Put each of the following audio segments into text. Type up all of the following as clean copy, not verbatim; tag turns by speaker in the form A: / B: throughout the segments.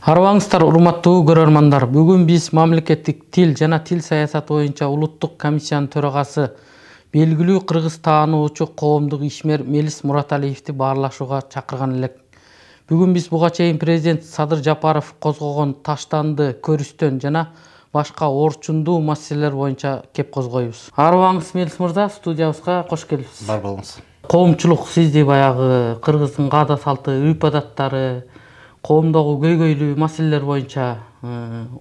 A: Арыбаңыздар, урматтуу көрөрмандар. Бүгүн биз мамлекеттик тил жана тил саясаты боюнча улуттук комиссиянын төрагасы белгилүү кыргыз таануучу коомдук ишмер Мелис Мураталиевди баарлашууга чакырган элек. Бүгүн биз буга чейин президент Садыр Жапаров козгогон таштанды, көрүстөн жана башка орчундуу маселелер боюнча кеп козгойбуз. Арыбаңыз Мелис мырза, студиябызга кош келипсиз.
B: Бар болуңуз.
A: Коомчулук сизди баягы кыргыздын каада салты, үрп адаттары, коомдогу көйгөйлүү маселелер боюнча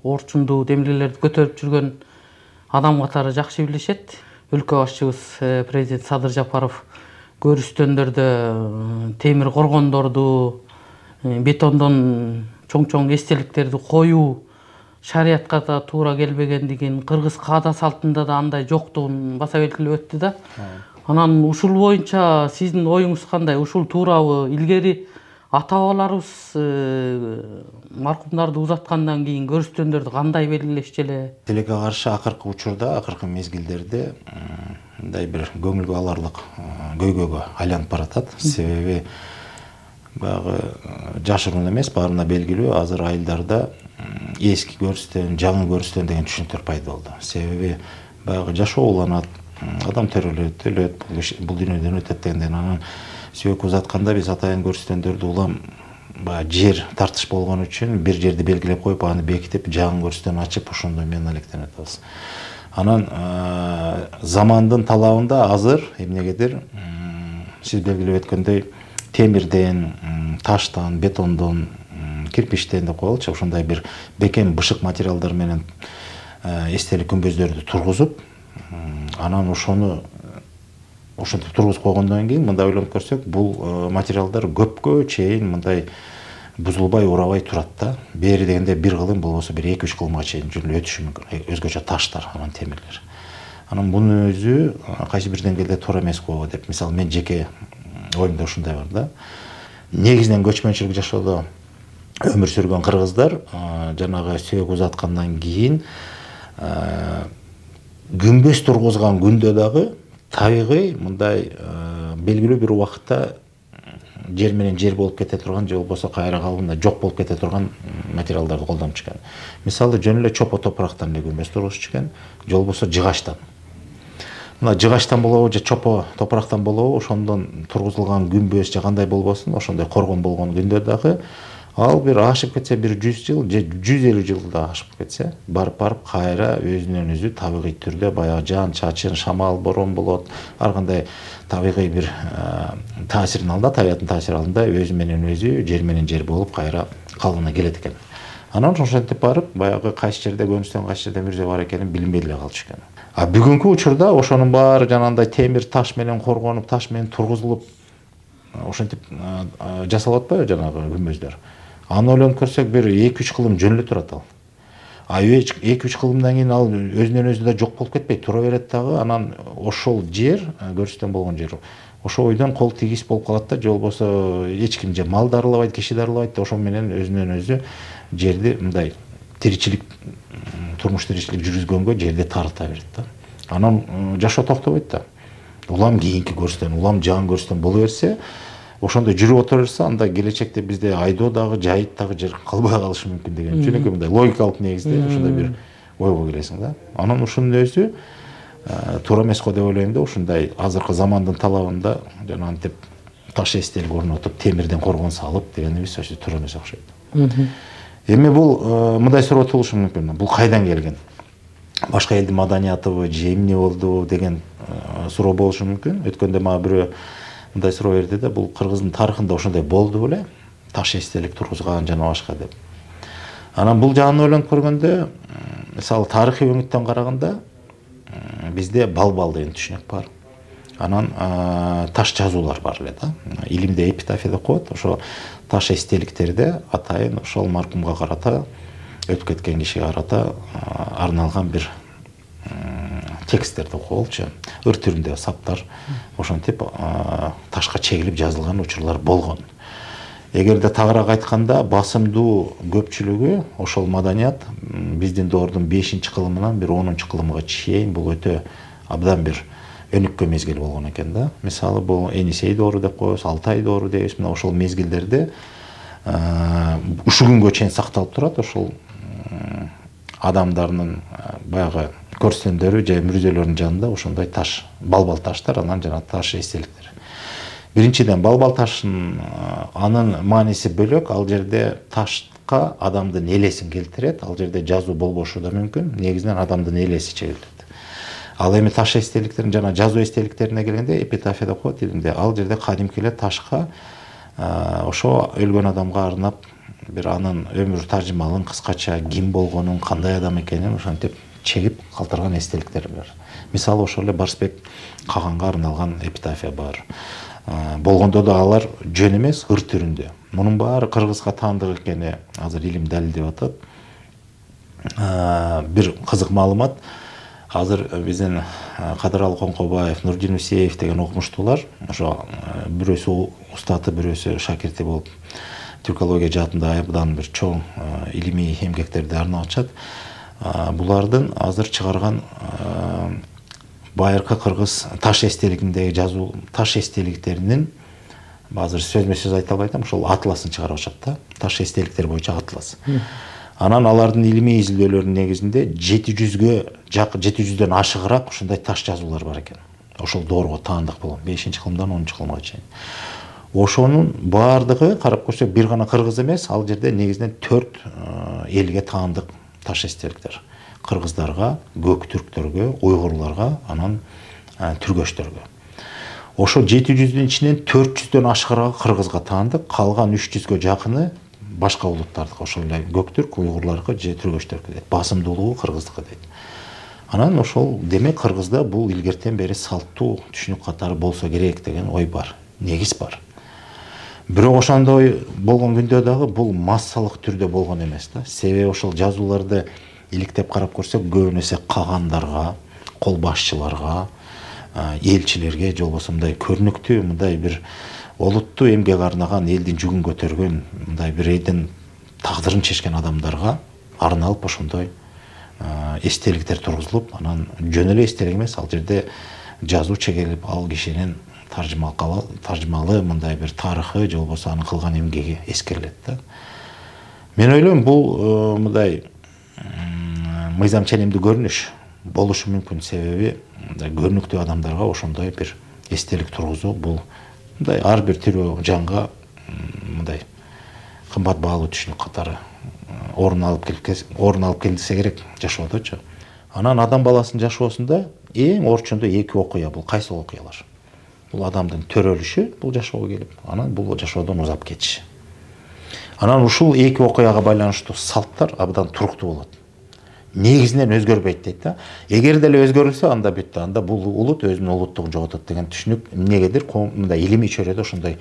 A: орчундуу демилгелерди көтөрүп жүргөн адам катары жакшы билишет. Өлкө башчыбыз президент Садыр Жапаров көрүстөндөрдө темир коргондорду, бетондон чоң эстеликтерди коюу шариятка да туура келбегендигин, кыргыз каада салтында да андай жоктугун баса белгилеп өттү да. Анан ушул боюнча сиздин оюңуз кандай? Ушул туурабы? Илгери ата-бабаларыбыз маркумдарды узаткандан кийин көрүстөндөрдү кандай белгилешчү эле?
B: Тилекке каршы акыркы учурда, акыркы мезгилдерде мындай бир көңүлгө аларлык көйгөйгө айланып баратат. Себеби баягы жашыруун эмес, баарына белгилүү, азыр айылдарда эски көрүстөн, жаңы көрүстөн деген түшүнүктөр пайда болду. Себеби баягы жашоо уланат, адам төрөлөт, өлөт, бул дүйнөдөн өтөт дегенден анан сүйөк узатканда биз атайын көрүстөндөрдү улам жер тартыш болгон үчүн бир жерди белгилеп коюп, аны бекитип, жаңы көрүстөн ачып, ошондой менен алектенип атабыз. Анан замандын талабында азыр эмнегедир сиз белгилеп өткөндөй темирден, таштан, бетондон, кирпичтен деп коелучу, ошондой бир бекем бышык материалдар менен эстелик күмбөздөрдү тургузуп, анан ошентип тургузуп койгондон кийин мындай ойлонуп көрсөк, бул материалдар көпкө чейин мындай бузулбай, урабай турат да. Бери дегенде бир кылым болбосо бир 2-3 кылымга чейин жүрүп өтүшү мүмкүн. Өзгөчө таштар, анан темирлер. Анан муну өзү кайсы бир деңгээлде туура эмес го деп, мисалы мен жеке оюмда ушундай бар да. Негизинен көчмөнчүлүк жашоодо өмүр сүргөн кыргыздар жанагы сүйөк узаткандан кийин күмбөз тургузган күндө дагы табигый мындай белгилүү бир убакытта жер менен жер болуп кете турган, же болбосо кайра калыбында жок болуп кете турган материалдарды колдонуп чыккан. Мисалы жөн эле чопо топурактан эле күмбөз тургузуп чыккан, же болбосо жыгачтан. Мына жыгачтан болобу же чопо топурактан болобу, ошондон тургузулган күмбөз же кандай болбосун, ошондой коргон болгон күндө дагы ал бир ашып кетсе, бир 100 жыл же 150 жылда ашып кетсе, барып кайра өзүнөн өзү табигый түрдө баягы жан чачын, шамал, борон болот, ар кандай табигый бир таасирин алда, табиғаттын таасирин алында өзү менен өзү, жер менен жер болуп кайра калыбына келет экен. Анан ошентип барып, баягы кайсы жерде көрүнүштөн кайсы жерде мүрзө бар экенин билинбей эле калчу экен. А бүгүнкү учурда ошонун баары жанагындай темир таш менен коргонуп, таш менен тургузулуп, ошентип жасалып атпайбы жанагы күмбөздөр? Аны ойлонуп көрсөк, бир 2-3 кылым жөн эле турат ал. А 2-3 кылымдан кийин ал өзүнөн өзү да жок болуп кетпейт, тура берет дагы. Анан ошол жер, көрүстөн болгон жер, ошол бойдон кол тийгис болуп калат да, же болбосо эч ким же мал дарылабайт, киши дарылабайт да, ошол менен өзүнөн өзү жерди мындай тиричилик, турмуш тиричилик жүргүзгөнгө жерди тарыта берет да. Анан жашоо токтобойт да. Улам кийинки көрүстөн, улам жаңы көрүстөн боло берсе, ошондой жүрүп отура берсе, анда келечекте бизде айдоо дагы, жайыт дагы жер калбай калышы мүмкүн деген чөнөкөй мындай логикалык негизде ошондой бир ойго келесиң да. Анан ушунун өзү туура эмес го деп ойлойм да. Ушундай азыркы замандын талабында жанагынтип таш эстелик орнотуп, темирден коргон салып дегенибиз ошо туура эмес окшойт. Эми бул мындай суроо туулушу мүмкүн. Бул кайдан келген? Башка элдин маданиятыбы же эмне болду деген суроо болушу мүмкүн. Өткөндө мага бирөө мындай суроо берди да, бул кыргыздын тарыхында ошондой болду беле? Таш эстелик тургузган жана башка деп. Анан бул жагын ойлонуп көргөндө, мисалы тарыхый өңүттөн караганда бизде балбал деген түшүнүк бар. Анан таш жазуулар бар эле да. Илимде эпитафия деп коет. Ошо таш эстеликтерде атайын ошол маркумга карата, өтүп кеткен кишиге карата арналган бир тексттер деп коелучу, ыр түрүндө саптар ошентип ташка чегилип жазылган учурлар болгон. Эгерде тагыраак айтканда, басымдуу көпчүлүгү ошол маданият биздин доордун 5-кылымынан бир 10-кылымга чейин бул өтө абдан бир өнүккөн мезгил болгон экен да. Мисалы бул Энисей доору деп коебуз, Алтай доору дейбиз. Мына ошол мезгилдерде ушул күнгө чейин сакталып турат. Ошол адамдардын баягы көрсөндөрү же мүрзөлөрдүн жанында ошондой таш, балбал таштар, анан жана таш эстеликтер. Биринчиден балбал таштын анын мааниси бөлөк. Ал жерде ташка адамдын элесин келтирет. Ал жерде жазуу болбошу да мүмкүн. Негизинен адамдын элеси чегилет. Ал эми таш эстеликтерин жана жазуу эстеликтерине келгенде, эпитафия деп коет тилинде, ал жерде кадимкилер ташка ошо өлгөн адамга арнап бир анын өмүр тажымалын, кыскача ким болгонун, кандай адам экенин ошентип чегип калтырган эстеликтер бар. Мисалы ошол эле Барсбек Каганга арналган эпитафия бар. Болгондо да алар жөн эмес, ыр түрүндө. Мунун баары кыргызга таандык экени азыр илим далилдеп атат. Бир кызык маалымат. Азыр биздин Кадыралы Коңкобаев, Нурдин Усеев деген окумуштуулар, ошо бирөөсү устаты, бирөөсү шакирти болуп, түркология жаатында абдан бир чоң илимий эмгектерди арнап атышат. Булардын азыр чыгарган байыркы кыргыз таш эстелигиндеги жазуу таш эстеликтеринин азыр сөзмө сөз айта албайм, ошол атласын чыгарып атышат да. Таш эстеликтер боюнча атлас. Анан алардын илимий изилдөөлөрүнүн негизинде 700дөн ашыгыраак ушундай таш жазуулар бар экен. Ошол доорго таандык болгон 5-кылымдан 10-кылымга чейин. Ошонун баардыгы карап көрсөк бир гана кыргыз эмес, ал жерде негизинен 4 элге таандык таш эстеликтер. Кыргыздарга, көк түрктөргө, уйгурларга, анан түргөчтөргө. Ошо 700дүн ичинен 400дөн ашыгыраак кыргызга таандык, калган 300гө жакыны башка улуттардыкы, ошол эле көк түрк, уйгурларга же түргөчтөргө дейт. Басымдуулугу кыргыздыкы дейт. Анан ошол демек кыргызда бул илгертен бери салттуу түшүнүк катары болсо керек деген ой бар, негиз бар. Бирок ошондой болгон күндө дагы бул массалык түрдө болгон эмес да. Себеби ошол жазууларды иликтеп карап көрсөк, көбүнесе кагандарга, кол башчыларга, элчилерге, же болбосо мындай көрүнүктүү, мындай бир олуттуу эмгек арнаган, элдин жүгүн көтөргөн, мындай бир элдин тагдырын чечкен адамдарга арналып ошондой эстеликтер тургузулуп, анан жөн эле эстелик эмес, ал жерде жазуу чегилип, ал кишинин таржымалы мындай бир тарыхы, же болбосо анын кылган эмгеги эскерилет да. Мен ойлойм, бул мындай мыйзам ченемдүү көрүнүш болушу мүмкүн. Себеби көрүнүктүү адамдарга ошондой бир эстелик тургузуу, бул мындай ар бир тирүү жанга мындай кымбат баалуу түшүнүк катары орун алып келсе керек жашоодочу. Анан адам баласынын жашоосунда эң орчундуу 2 окуя. Бул кайсы окуялар? Бул адамдын төрөлүшү, бул жашоого келип, анан бул жашоодон узап кетиши. Анан ушул 2 окуяга байланыштуу салттар абдан туруктуу болот. Негизинен өзгөрбөйт дейт да. Эгер деле өзгөрүлсө, анда бүттү. Анда бул улут өзүнүн улуттугун жоготот деген түшүнүк эмнегедир мындай илимий чөйрөдө ошондой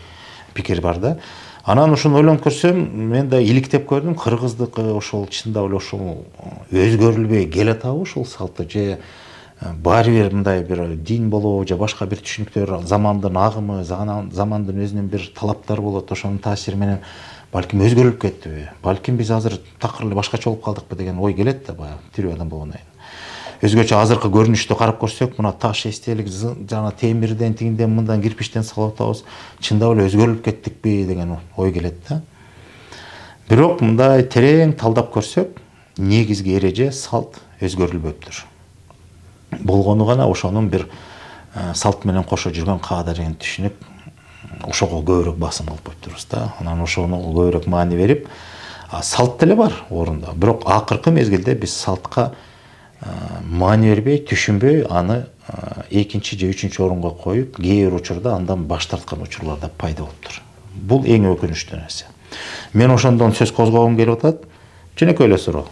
B: пикир бар да. Анан ошону ойлонуп көрсөм, мен да иликтеп көрдүм, кыргыздыкы ошол чындап эле ошол өзгөрүлбөй келатабы ушул салты, же баары бир мындай бир дин болобу, же башка бир түшүнүктөр, замандын агымы, замандын өзүнүн бир талаптары болот, ошонун таасири менен балким өзгөрүлүп кеттиби, балким биз азыр такыр эле башкача болуп калдыкпы деген ой келет да, баягы тирүү адам болгондон кийин. Өзгөчө азыркы көрүнүштү карап көрсөк, мына таш эстелик жана темирден, тигинден, мындан кирпичтен салып атабыз, чындап эле өзгөрүлүп кеттикпи деген ой келет да. Бирок мындай терең талдап көрсөк, негизги эреже салт өзгөрүлбөптүр. Болгону гана ошонун бир салт менен кошо жүргөн каада деген түшүнүк ошого көбүрөөк басым кылып коюптурбуз да. Анан ошону көбүрөөк маани берип, салт деле бар орунда. Бирок акыркы мезгилде биз салтка маани бербей, түшүнбөй, аны экинчи же үчүнчү орунга коюп, кээ бир учурда андан баш тарткан учурлар да пайда болуптур. Бул эң өкүнүчтүү нерсе. Мен ошондон сөз козгогум келип атат. Жөнөкөй эле суроо.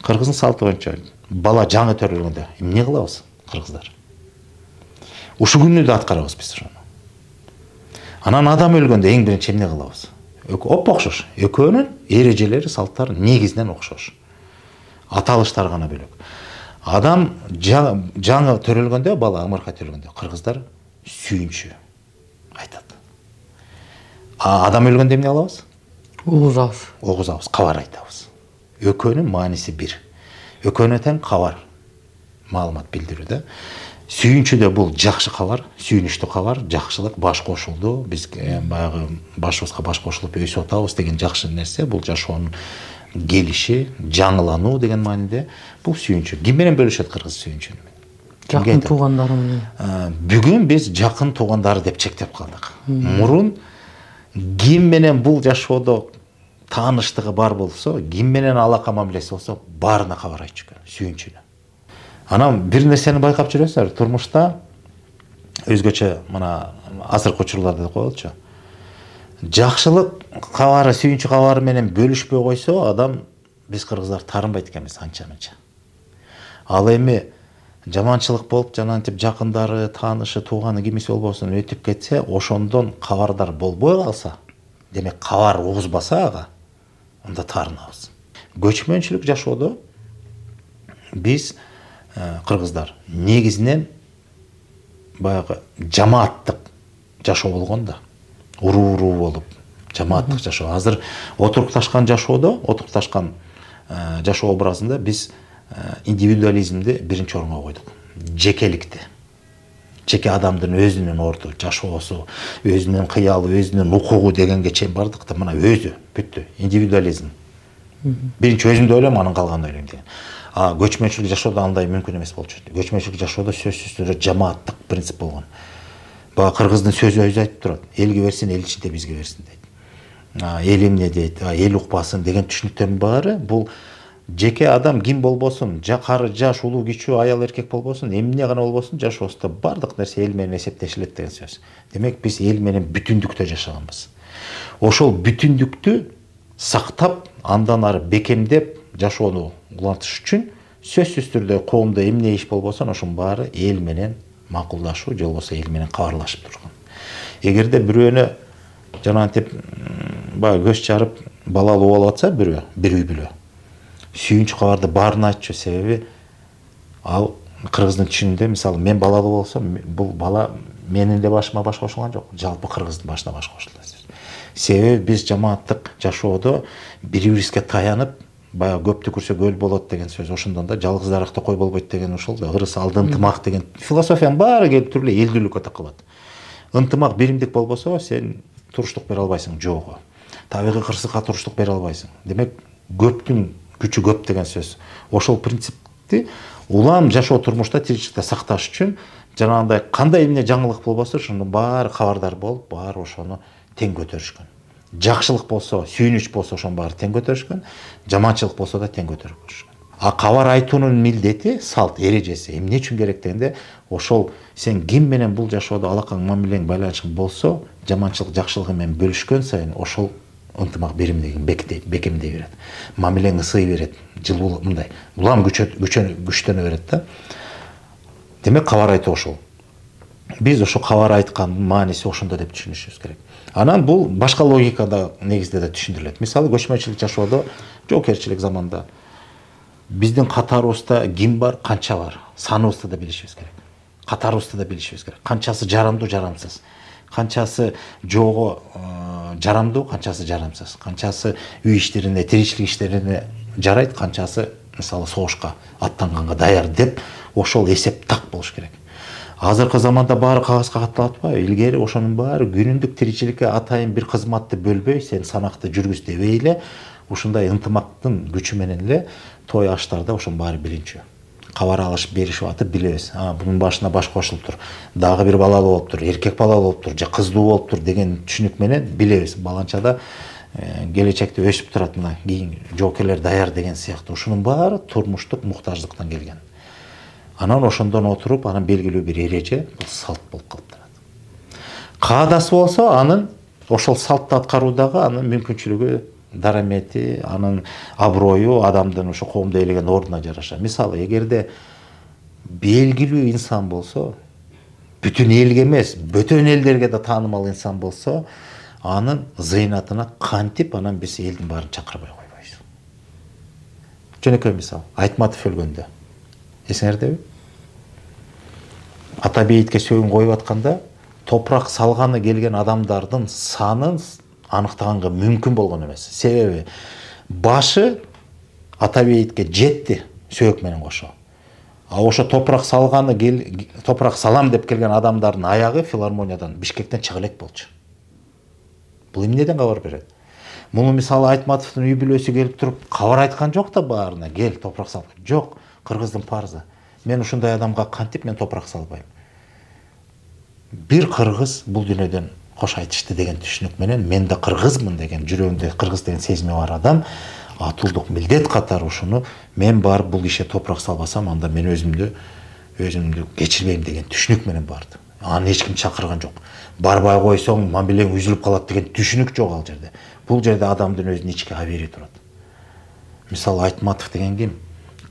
B: Кыргыздын салты боюнча бала жаңы төрөлгөндө эмне кылабыз кыргыздар? Ушу күнү да аткарабыз биз ошону. Анан адам өлгөндө эң биринчи эмне кылабыз? Оппа окшош. Экөөнүн эрежелери, салттары негизинен окшош. Аталыштар гана бөлөк. Адам жаңы төрөлгөндө, бала ымыркай төрөлгөндө кыргыздар сүйүнчү айтат. Адам өлгөндө эмне кылабыз? Угузабыз, кабар айтабыз. Экөөнүн мааниси бир. Экөөнө тең кабар, маалымат билдирүү да. Сүйүнчүдө бул жакшы кабар, сүйүнүчтүү кабар, жакшылык баш кошулду. Биз баягы башыбызга баш кошулуп өсүп атабыз деген жакшы нерсе. Бул жашоонун келиши, жаңылануу деген мааниде бул сүйүнчү. Ким менен бөлүшөт кыргыз сүйүнчүн?
A: Жакын туугандары менен.
B: Бүгүн биз жакын туугандары деп чектеп калдык. Мурун ким менен бул жашоодо тааныштыгы бар болсо, ким менен алака мамилеси болсо, баарына кабар айтчу экен, сүйүнчүнө. Анан бир нерсени байкап жүрөсүздөр, турмушта өзгөчө мына азыркы учурларда деп коелучу. Жакшылык кабары, сүйүнчү кабары менен бөлүшпөй койсо, адам биз кыргыздар таарынбайт экенбиз анча-мынча. Ал эми жаманчылык болуп, жанантип жакындары, таанышы, тууганы кимиси болбосун өтүп кетсе, ошондон кабардар болбой калса, демек кабар угузбаса ага, анда таарынабыз. Көчмөнчүлүк жашоодо биз кыргыздар негизинен баягы жамааттык жашоо болгон да. Уруу болуп, жамааттык жашоо. Азыр отурукташкан жашоодо, отурукташкан жашоо образында биз индивидуализмди биринчи орунга койдук. Жекеликти. Жеке адамдын өзүнүн орду, жашоосу, өзүнүн кыялы, өзүнүн укугу дегенге чейин бардык да, мына өзү бүттү. Индивидуализм. Биринчи өзүмдү ойлойм, анан калганын ойлойм деген. Көчмөнчүлүк жашоодо андай мүмкүн эмес болчу. Көчмөнчүлүк жашоодо сөзсүз түрдө жамааттык принцип болгон. Бага кыргыздын сөзү өзү айтып турат. Элге берсин, эл ичинде бизге берсин дейт. Эл эмне дейт, эл укпасын деген түшүнүктөрдүн баары бул жеке адам ким болбосун, кары жаш, улуу кичүү, аял эркек болбосун, эмне гана болбосун, жашоосунда бардык нерсе эл менен эсептешилет деген сөз. Демек биз эл менен бүтүндүктө жашаганбыз. Ошол бүтүндүктү сактап, андан ары бекемдеп жашоону улантыш үчүн сөзсүз түрдө коомдо эмне иш болбосун, ошонун баары эл менен макулдашуу же болбосо эл менен кабарлашып турган. Эгерде бирөөнө жанагынтип баягы көз чарып балалуу болуп атса бирөө, бир үй бүлө, сүйүнчү кабарды баарына айтчу. Себеби ал кыргыздын түшүнүндө, мисалы мен балалуу болсом, бул бала менин эле башыма баш кошулган жок, жалпы кыргыздын башына баш кошулду. Себеби биз жамааттык жашоодо бири-бирибизге таянып, баягы көптү көрсө көл болот деген сөз, ошондон да жалгыз даракта кой болбойт деген ушул да, ырыс алды ынтымак деген философиянын баары келип туруп эле элдүүлүккө такалат. Ынтымак, биримдик болбосо сен туруштук бере албайсың жогу. Табигый кырсыкка туруштук бере албайсың. Демек көптүн күчү көп деген сөз. Ошол принципти улам жашоо турмушта тиричиликте сакташ үчүн жанагындай кандай эмне жаңылык болбосо ошонун баары кабардар болуп, баары ошону тең көтөрүшкөн. Жакшылык болсо, сүйүнүч болсо ошонун баары тең көтөрүшкөн, жаманчылык болсо да тең көтөрүшкөн. Кабар айтуунун милдети, салт, эрежеси эмне үчүн керек дегенде, ошол сен ким менен бул жашоодо алакаң, мамилең, байланышың болсо, жаманчылык, жакшылыгы менен бөлүшкөн сайын ошол ынтымак беримдигин бекемдей берет. Мамилең ысый берет, жылуу мындай, улам күчтөнө берет да. Демек кабар айтуу ошол. Биз ошо кабар айткандын мааниси ошондо деп түшүнүшүбүз керек. Анан бул башка логикада негизде да түшүндүрүлөт. Мисалы көчмөнчүлүк жашоодо, жоокерчилик заманда биздин катарыбызда ким бар, канча бар, саныбызды да билишибиз керек. Катарыбызды да билишибиз керек. Канчасы жарамдуу, жарамсыз. Канчасы жого жарамдуу, канчасы жарамсыз. Канчасы үй иштерине, тиричилик иштерине жарайт, канчасы мисалы согушка аттанганга даяр деп ошол эсеп так болуш керек. Азыркы заманда баары кагазга катталып атпайбы? Илгери ошонун баары күнүмдүк тиричиликке атайын бир кызматты бөлбөй, сен санакты жүргүз дебей эле, ушундай ынтымактын күчү менен эле той аштарда ошонун баары билинчү. Кабар алышып беришип атып билебиз. Бунун башына баш кошулуптур. Дагы бир балалуу болуптур, эркек балалуу болуптур, же кыздуу болуптур деген түшүнүк менен билебиз. Баланчада келечекте өсүп турат мына кийин жоокерлер даяр деген сыяктуу. Ушунун баары турмуштук муктаждыктан келген. Анан ошондон отуруп, анан белгилүү бир эреже, бул салт болуп калыптырат. Каадасы болсо, анын ошол салтты аткаруудагы анын мүмкүнчүлүгү, дарамети, анын аброю, адамдын ошо коомдо ээлеген ордуна жараша. Мисалы, эгерде белгилүү инсан болсо, бүтүн элге эмес, бөтөн элдерге да таанымал инсан болсо, анын зыйнатына кантип анан биз элдин баарын чакырбай койбойбуз. Жөнөкөй мисал, Айтматов өлгөндө. Эсиңердеби? Ата бейитке сөөгүн коюп атканда, топурак салганы келген адамдардын санын аныктаганга мүмкүн болгон эмес. Себеби башы ата бейитке жетти сөök менен кошо. ошо топурак салганы топурак салам деп келген адамдардын аягы филармониядан Бишкектен чыга элек болчу. Бул эмнеден кабар берет? Муну мисалы Айтматовдун үй бүлөсү келип туруп кабар айткан жок да баарына, кел топурак сал. Жок, кыргыздын парзы. Мен ушундай адамга кантип мен топурак салбайм. Бир кыргыз бул дүйнөдөн кош айтышты деген түшүнүк менен мен да кыргызмын деген жүрөгүндө кыргыз деген сезими бар адам атылдык милдет катары ушуну мен барып бул кишиге топурак салбасам анда мен өзүмдү кечирбейм деген түшүнүк менен барды. Аны эч ким чакырган жок. Барбай койсоң мамилең үзүлүп калат деген түшүнүк жок ал жерде. Бул жерде адамдын өзүнүн ички абери турат. Мисалы Айтматов деген ким?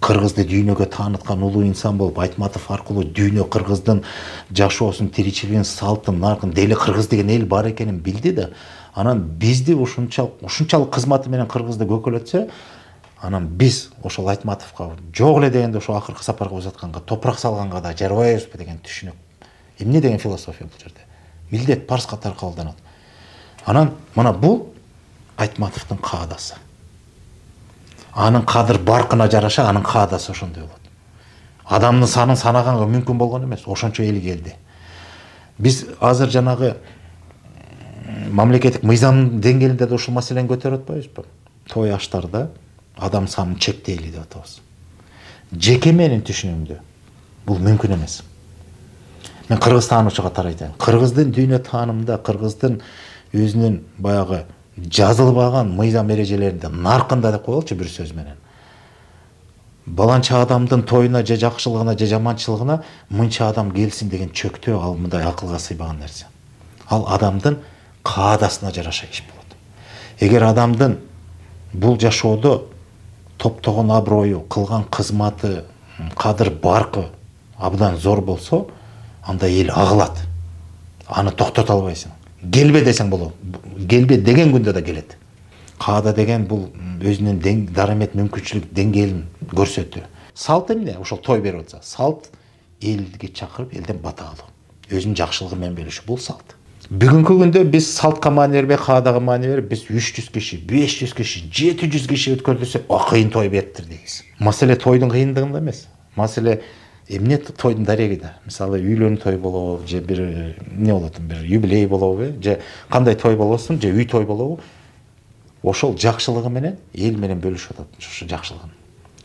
B: Кыргызды дүйнөгө тааныткан улуу инсан болуп, Айтматов аркылуу дүйнө кыргыздын жашоосун, тиричилигин, салтын, наркын, дели кыргыз деген эл бар экенин билди да, анан бизди ушунчалык кызматы менен кыргызды көкөлөтсө, анан биз ошол Айтматовго жок эле дегенде ошо акыркы сапарга узатканга, топурак салганга да жарабайбызбы деген түшүнүк. Эмне деген философия бул жерде? Милдет парз катары кабылданат. Анан мына бул Айтматовдун каадасы. Анын кадыр баркына жараша анын каадасы ошондой болот. Адамдын санын санаганга мүмкүн болгон эмес, ошончо эл келди. Биз азыр жанагы мамлекеттик мыйзам деңгээлинде да ушул маселени көтөрүп атпайбызбы? Той аштарда адам санын чектейли деп атабыз. Жеке менин түшүнүгүмдө бул мүмкүн эмес. Мен кыргыз таануучуга тарайтайм. Кыргыздын дүйнө таанымында, кыргыздын өзүнүн баягы жазылбаган мыйзам эрежелеринде наркында деп коелучу бир сөз менен. Баланча адамдын тоюна же жакшылыгына же жаманчылыгына мынча адам келсин деген чөктөө ал мындай акылга сыйбаган нерсе. Ал адамдын каадасына жараша иш болот. Эгер адамдын бул жашоодо топтогон аброю, кылган кызматы, кадыр баркы абдан зор болсо, анда эл агылат. Аны токтото албайсың. Келбе десең болот. Келбе деген күндө да келет. Каада деген бул өзүнүн дарамет мүмкүнчүлүк деңгээлин көрсөтүү. Салт эмне? Ошол той берип атса, салт элге чакырып элден бата алуу. Өзүнүн жакшылыгы менен бөлүшүү бул салт. Бүгүнкү күндө биз салтка маани бербей, каадага маани берип, биз 300 киши, 500 киши, 700 киши өткөрдүрсөк, кыйын той бериптир дейбиз. Маселе тойдун кыйындыгында эмес. Маселе эмне тойдун дареги да. Мисалы үйлөнүү той болобу, же бир эмне болот, бир юбилей болобу, же кандай той болосун, же үй той болобу, ошол жакшылыгы менен эл менен бөлүшүп атат. Ошо жакшылыгын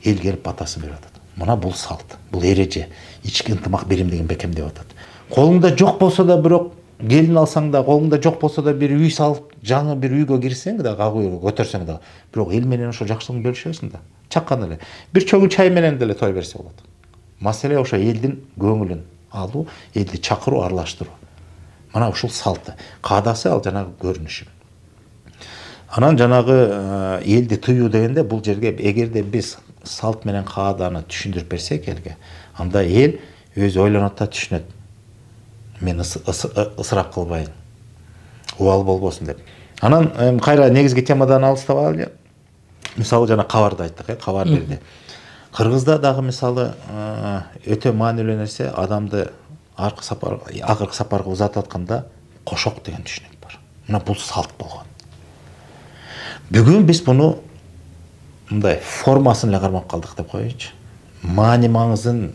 B: эл келип батасын берип атат. Мына бул салт, бул эреже, ички ынтымак биримдигин бекемдеп атат. Колуңда жок болсо да, бирок келин алсаң да, колуңда жок болсо да бир үй салып, жаңы бир үйгө кирсең да, агуйга көтөрсөң да, бирок эл менен ошо жакшылыгын бөлүшөсүң да. Чаккан эле бир чөгү чай менен деле той берсе болот. Маселе ошо элдин көңүлүн алуу, элди чакыруу, аралаштыруу. Мына ушул салты. Каадасы ал жанагы көрүнүшү. Анан жанагы элди тыюу дегенде бул жерге эгерде биз салт менен кааданы түшүндүрүп берсек элге, анда эл өзү ойлонот да түшүнөт. Мен ысырак кылбайын. Убал болбосун деп. Анан кайра негизги темадан алыстабайлы. Мисалы жана кабарды айттык, кабар берди. Кыргызда дагы мисалы өтө маанилүү нерсе адамды акыркы сапарга узатып атканда кошок деген түшүнүк бар. Мына бул салт болгон. Бүгүн биз буну мындай формасын эле кармап калдык деп коеюнчу. Маани маңызын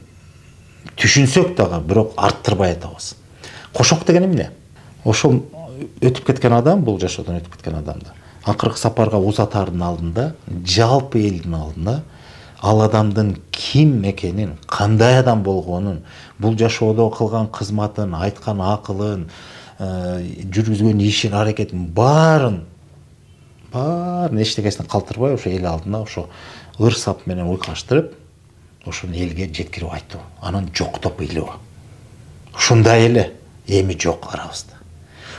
B: түшүнсөк дагы бирок арттырбай атабыз. Кошок деген эмне? Ошол өтүп кеткен адам, бул жашоодон өтүп кеткен адамды акыркы сапарга узатардын алдында, жалпы элдин алдында ал адамдын ким экенин, кандай адам болгонун, бул жашоодо кылган кызматын, айткан акылын, жүргүзгөн ишин, аракетин баарын эчтекесин калтырбай ошо эл алдына ошо ыр сап менен уйкаштырып, ошону элге жеткирип айтуу, анан жоктоп ыйлоо. Ушундай эле, эми жок арабызда.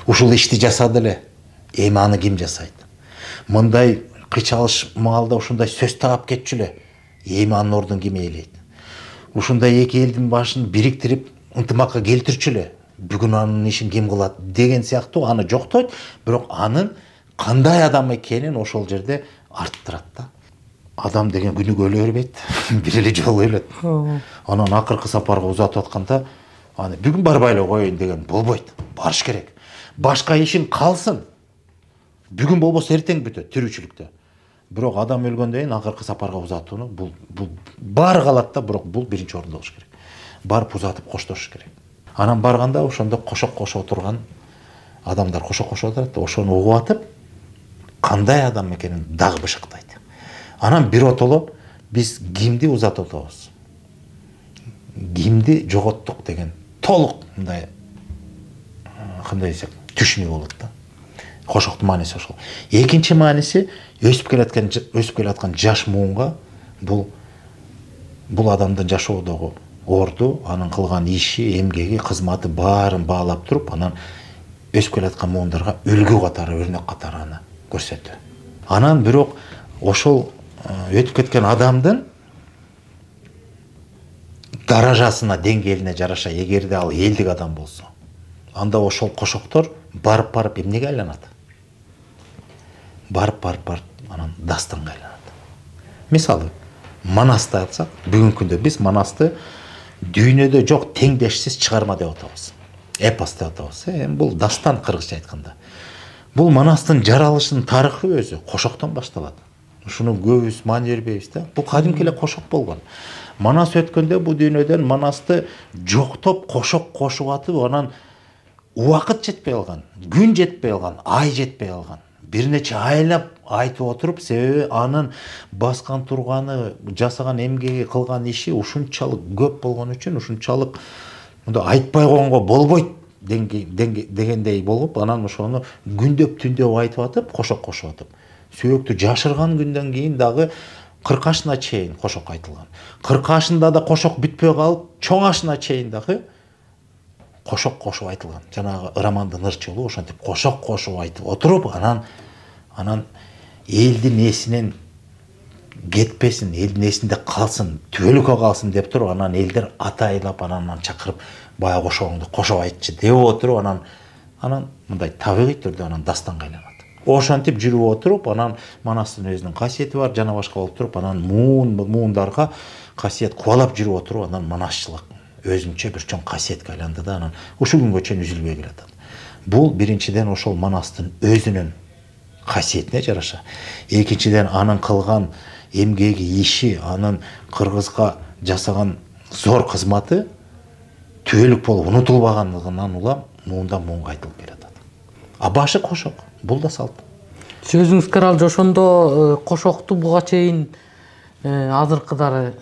B: Ушул ишти жасады эле, эми аны ким жасайт? Мындай кычалыш маалда ушундай сөз таап кетчү эле, эми анын ордун ким ээлейт? Ушундай эки элдин башын бириктирип, ынтымакка келтирчү эле, бүгүн анын ишин ким кылат деген сыяктуу аны жоктойт, бирок анын кандай адам экенин ошол жерде арттырат да. Адам деген күнүгө өлө бербейт, бир эле жолу өлөт. Анан акыркы сапарга узатып атканда, аны бүгүн барбай эле коеюн деген болбойт. Барыш керек. Башка ишин калсын. Бүгүн болбосо эртең бүтөт тирүүчүлүктө. бирок адам өлгөндөн кийин акыркы сапарга узатууну бул баары калат да, бирок бул биринчи орунда болуш керек. Барып узатып коштошуш керек. Анан барганда ошондо кошок кошо отурган адамдар кошок кошо отурат, ошону угуп атып, кандай адам экенин дагы бышыктайт. Анан биротоло биз кимди узатып атабыз, кимди жоготтук деген толук мындай кандай десек түшүнүү болот да. Кошоктун мааниси ошол. Экинчи мааниси өсүп келаткан жаш муунга бул адамдын жашоодогу орду, анын кылган иши, эмгеги, кызматы баарын баалап туруп, анан өсүп келаткан муундарга үлгү катары, өрнөк катары аны көрсөтүү. Анан бирок ошол өтүп кеткен адамдын даражасына, деңгээлине жараша, эгерде ал элдик адам болсо, анда ошол кошоктор барып эмнеге айланат? Барып анан дастанга айланат. Мисалы, Манасты алсак, бүгүнкү күндө биз Манасты дүйнөдө жок теңдешсиз чыгарма деп атабыз. Эпос деп атабыз. Бул дастан кыргызча айтканда. Бул Манастын жаралышынын тарыхы өзү кошоктон башталат. Ушуну көбүбүз маани бербейбиз да. Бул кадимки эле кошок болгон. Манас өткөндө бу дүйнөдөн Манасты жоктоп кошок кошуп атып, анан убакыт жетпей калган, күн жетпей калган, ай жетпей калган. Бир нече айлап айтып отуруп, себеби анын баскан турганы, жасаган эмгеги, кылган иши ушунчалык көп болгон үчүн, ушунчалык мындай айтпай койгонго болбойт дегендей болуп, анан ошону күндөп түндөп айтып атып, кошок кошуп атып. Сүйөктү жашырган күндөн кийин дагы 40 ашына чейин кошок айтылган. 40 ашында да кошок бүтпөй калып, чоң ашына чейин дагы кошок кошуп айтылган. Жанагы романдын ырчылуу ошентип кошок кошуп айтып отуруп, анан элдин эсинен кетпесин, элдин эсинде калсын, түбөлүккө калсын деп туруп, анан элдер атайлап анан чакырып, баягы кошогуңду кошоп айтчы деп отуруп, анан мындай табигый түрдө анан дастанга айланат. Ошентип жүрүп отуруп, анан Манастын өзүнүн касиети бар, жана башка болуп туруп, анан муундарга касиет кубалап жүрүп отуруп, анан манасчылык өзүнчө бир чоң касиетке айланды да, анан ушул күнгө чейин үзүлбөй келатат. Бул биринчиден ошол Манастын өзүнүн касиетине жараша. Экинчиден анын кылган эмгеги, иши, анын кыргызга жасаган зор кызматы түбөлүк болуп унутулбаганлыгынан улам муундан муунга айтылып келатат. А башы кошок, бул да салт.
A: Сөзүңүз каралжы ошондо кошокту буга чейин азыркыдай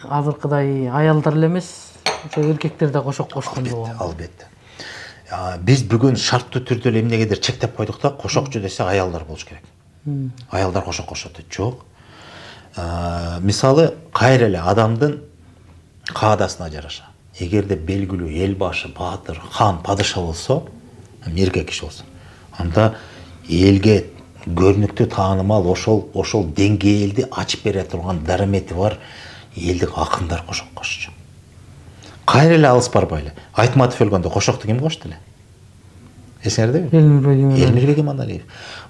A: аялдар эле эмес, ошо эркектер да кошок кошкондо.
B: Албетте. Биз бүгүн шарттуу түрдө эле эмнегедир чектеп койдук да, кошокчу десе аялдар болуш керек. Аялдар кошок кошот дейт. Жок. Мисалы, кайра эле адамдын каадасына жараша. Эгерде белгилүү эл башы, баатыр, хан, падыша болсо, эркек киши болсо, анда элге көрүнүктүү, таанымал, ошол деңгээлди ачып бере турган дарамети бар элдик акындар кошок кошчу. Кайра эле алыс барбайлы. Айтматов өлгөндө кошокту ким кошту эле? Эсиңердеби? Элмирбек Иманалиев.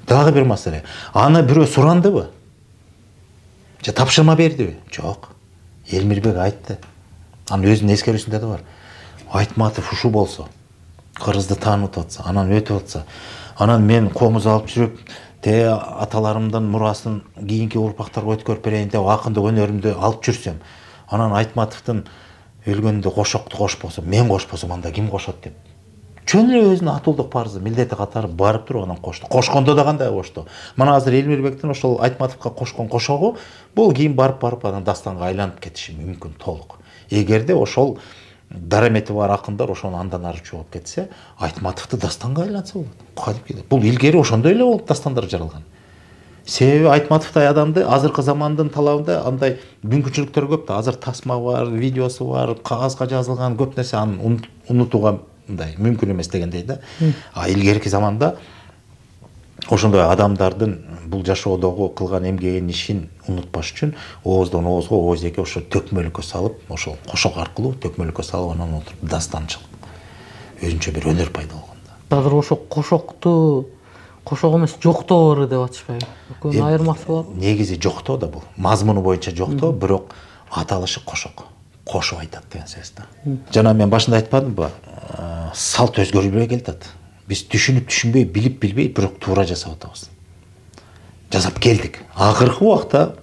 B: Дагы бир маселе. Аны бирөө сурандыбы? Же тапшырма бердиби? Жок. Элмирбек айтты. Анын өзүнүн эскерүүсүндө да бар. Айтматов ушу болсо, кыргызды таанып атса, анан өтүп атса, анан мен комуз алып жүрүп, аталарымдын мурасын кийинки урпактарга өткөрүп берейин деп акындык өнөрүмдү алып жүрсөм, анан Айтматовдун өлгөндө кошокту кошпосом, мен кошпосом, анда ким кошот деп. Чөн эле өзүнүн атуулдук парызы, милдети катары барып туруп анан кошту. Кошкондо да кандай кошту. Мына азыр Элмирбектин ошол Айтматовго кошкон кошогу бул кийин барып анан дастанга айланып кетиши мүмкүн толук. Эгерде ошол дарамети бар акындар ошону андан ары чогулуп кетсе, Айтматовду дастанга айланса болот. Бул илгери ошондой эле болуп дастандар жаралган. Себеби Айтматовдай адамды азыркы замандын талабында андай мүмкүнчүлүктөр көп да. Азыр тасма бар, видеосу бар, кагазга жазылган көп нерсе, аны унутууга мындай мүмкүн эмес дегендей да. А илгерки заманда ошондой адамдардын бул жашоодогу кылган эмгегин, ишин унутпаш үчүн ооздон оозго, ооздеке ошо төкмөлүккө салып, ошол кошок аркылуу төкмөлүккө салып, анан отуруп дастан чыгып, өзүнчө бир өнөр пайда болгон да.
A: Азыр ошо кошокту кошок эмес жоктоо деп атышпайбы? Экөөнүн айырмасы бар.
B: Негизи жоктоо да бул. Мазмуну боюнча жоктоо, бирок аталышы кошок. Кошуп айтат деген сөз да. Жана мен башында айтпадымбы? Салт өзгөрүлбөй келатат. Биз түшүнүп түшүнбөй, билип билбей, бирок туура жасап атабыз. жасап келдик. Акыркы убакта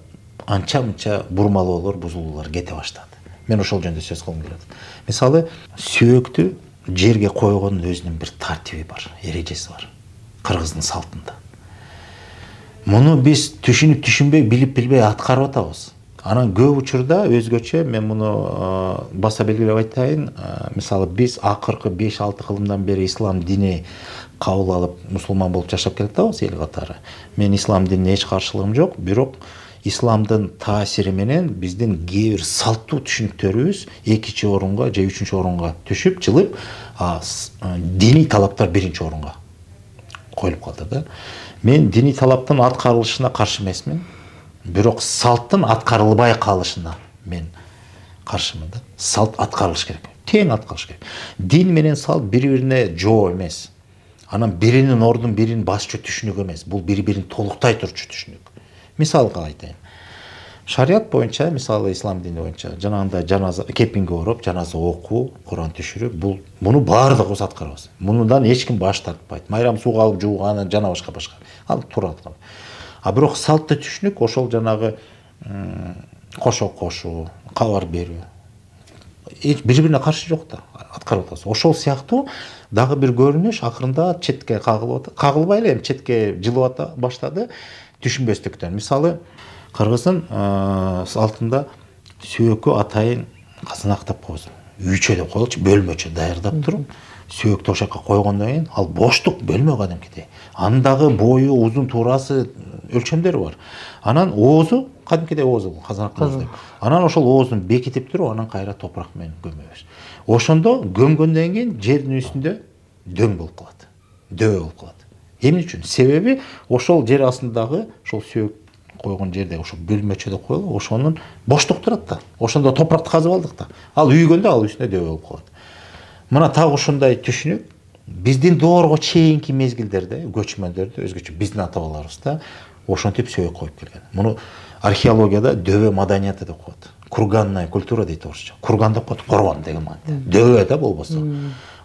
B: анча мынча бурмалоолор, бузулуулар кете баштады. Мен ошол жөнүндө сөз кылгым келет. Мисалы, сөөктү жерге койгондун өзүнүн бир тартиби бар, эрежеси бар. Кыргыздын салтында. Муну биз түшүнүп түшүнбөй, билип билбей аткарып атабыз. Анан көп учурда өзгөчө мен муну баса белгилеп айтайын. Мисалы, биз акыркы 5-6 кылымдан бери ислам дини кабыл алып, мусулман болуп жашап келатабыз эл катары. Мен ислам динине эч каршылыгым жок, бирок исламдын таасири менен биздин кээ бир салттуу түшүнүктөрүбүз 2-чи орунга же 3-чү орунга түшүп, жылып, диний талаптар 1-чи орунга коюлуп калды да. Мен диний талаптын аткарылышына каршы эмесмин, бирок салттын аткарылбай калышына мен каршымын да. Салт аткарылыш керек, тең аткарылыш керек. Дин менен салт бири-бирине жоо эмес. Анан биринин ордун биринин басчу түшүнүк эмес. Бул бири-бирин толуктай турчу түшүнүк. Мисалга айтайын. Шариат боюнча, мисалы ислам дини боюнча, жанагындай жаназа кепинге ороп, жаназа окуу, Куран түшүрүп, муну баардыгыбыз аткарабыз. Мундан эч ким баш тартпайт. Майрам сууга алып жууганы жана башка. Ал туура аткан. А бирок салтты түшүнүк ошол жанагы кошо кошуу, кабар берүү. Бири-бирине каршы жок да, аткарып атабыз. Ошол сыяктуу дагы бир көрүнүш акырында четке кагылбай эле четке жылып баштады түшүнбөстүктөн. Мисалы, кыргыздын салтында сөөккө атайын казанактап коебуз. Үйчө деп коелучу, бөлмөчө даярдап туруп, сөөктү ошакка койгондон кийин ал боштук бөлмө кадимкидей. Андагы бою, узун, туурасы өлчөмдөрү бар. Анан оозу кадимкидей ооз казанак. Анан ошол ооздун бекитип туруп, анан кайра топурак менен көмөбүз. Ошондо көмгөндөн кийин жердин үстүндө дөң болуп калат. Дөбө болуп калат. Эмне үчүн? Себеби ошол жер астындагы ошол сөөк койгон жерде ошол бөлмөчөдө коюлуп, ошонун боштук турат да. Ошондо топуракты казып алдык да. Ал үйгөндө ал үстүнө дөбө болуп калат. Мына так ушундай түшүнүк биздин доорго чейинки мезгилдерде, көчмөндөрдө, өзгөчө биздин ата-бабаларыбызда ошентип сөөк коюп келген. Муну археологияда дөбө маданияты деп коет. Курганная культура дейт орусча. Курган деп коет, коргон деген мааниде. Дөбө да болбосо.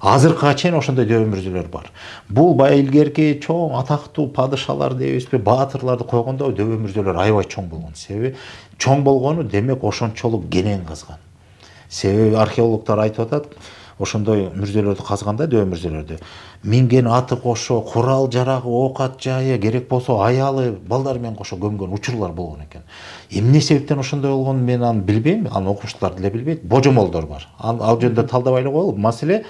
B: Азыркыга чейин ошондой дөбө мүрзөлөр бар. Бул баягы илгерки чоң атактуу падышалар дейбизби, баатырларды койгондо дөбө мүрзөлөр аябай чоң болгон. Себеби чоң болгону демек ошончолук кенен казган. Себеби археологдор айтып атат, ошондой мүрзөлөрдү казганда, дөбө мүрзөлөрдү, минген аты кошо, курал жарагы, оокат жайы, керек болсо аялы, балдар менен кошо көмгөн учурлар болгон экен. Эмне себептен ошондой болгонун мен аны билбейм, аны окумуштуулар деле билбейт. Божомолдор бар. Ал жөнүндө талдабай эле коелу. Маселе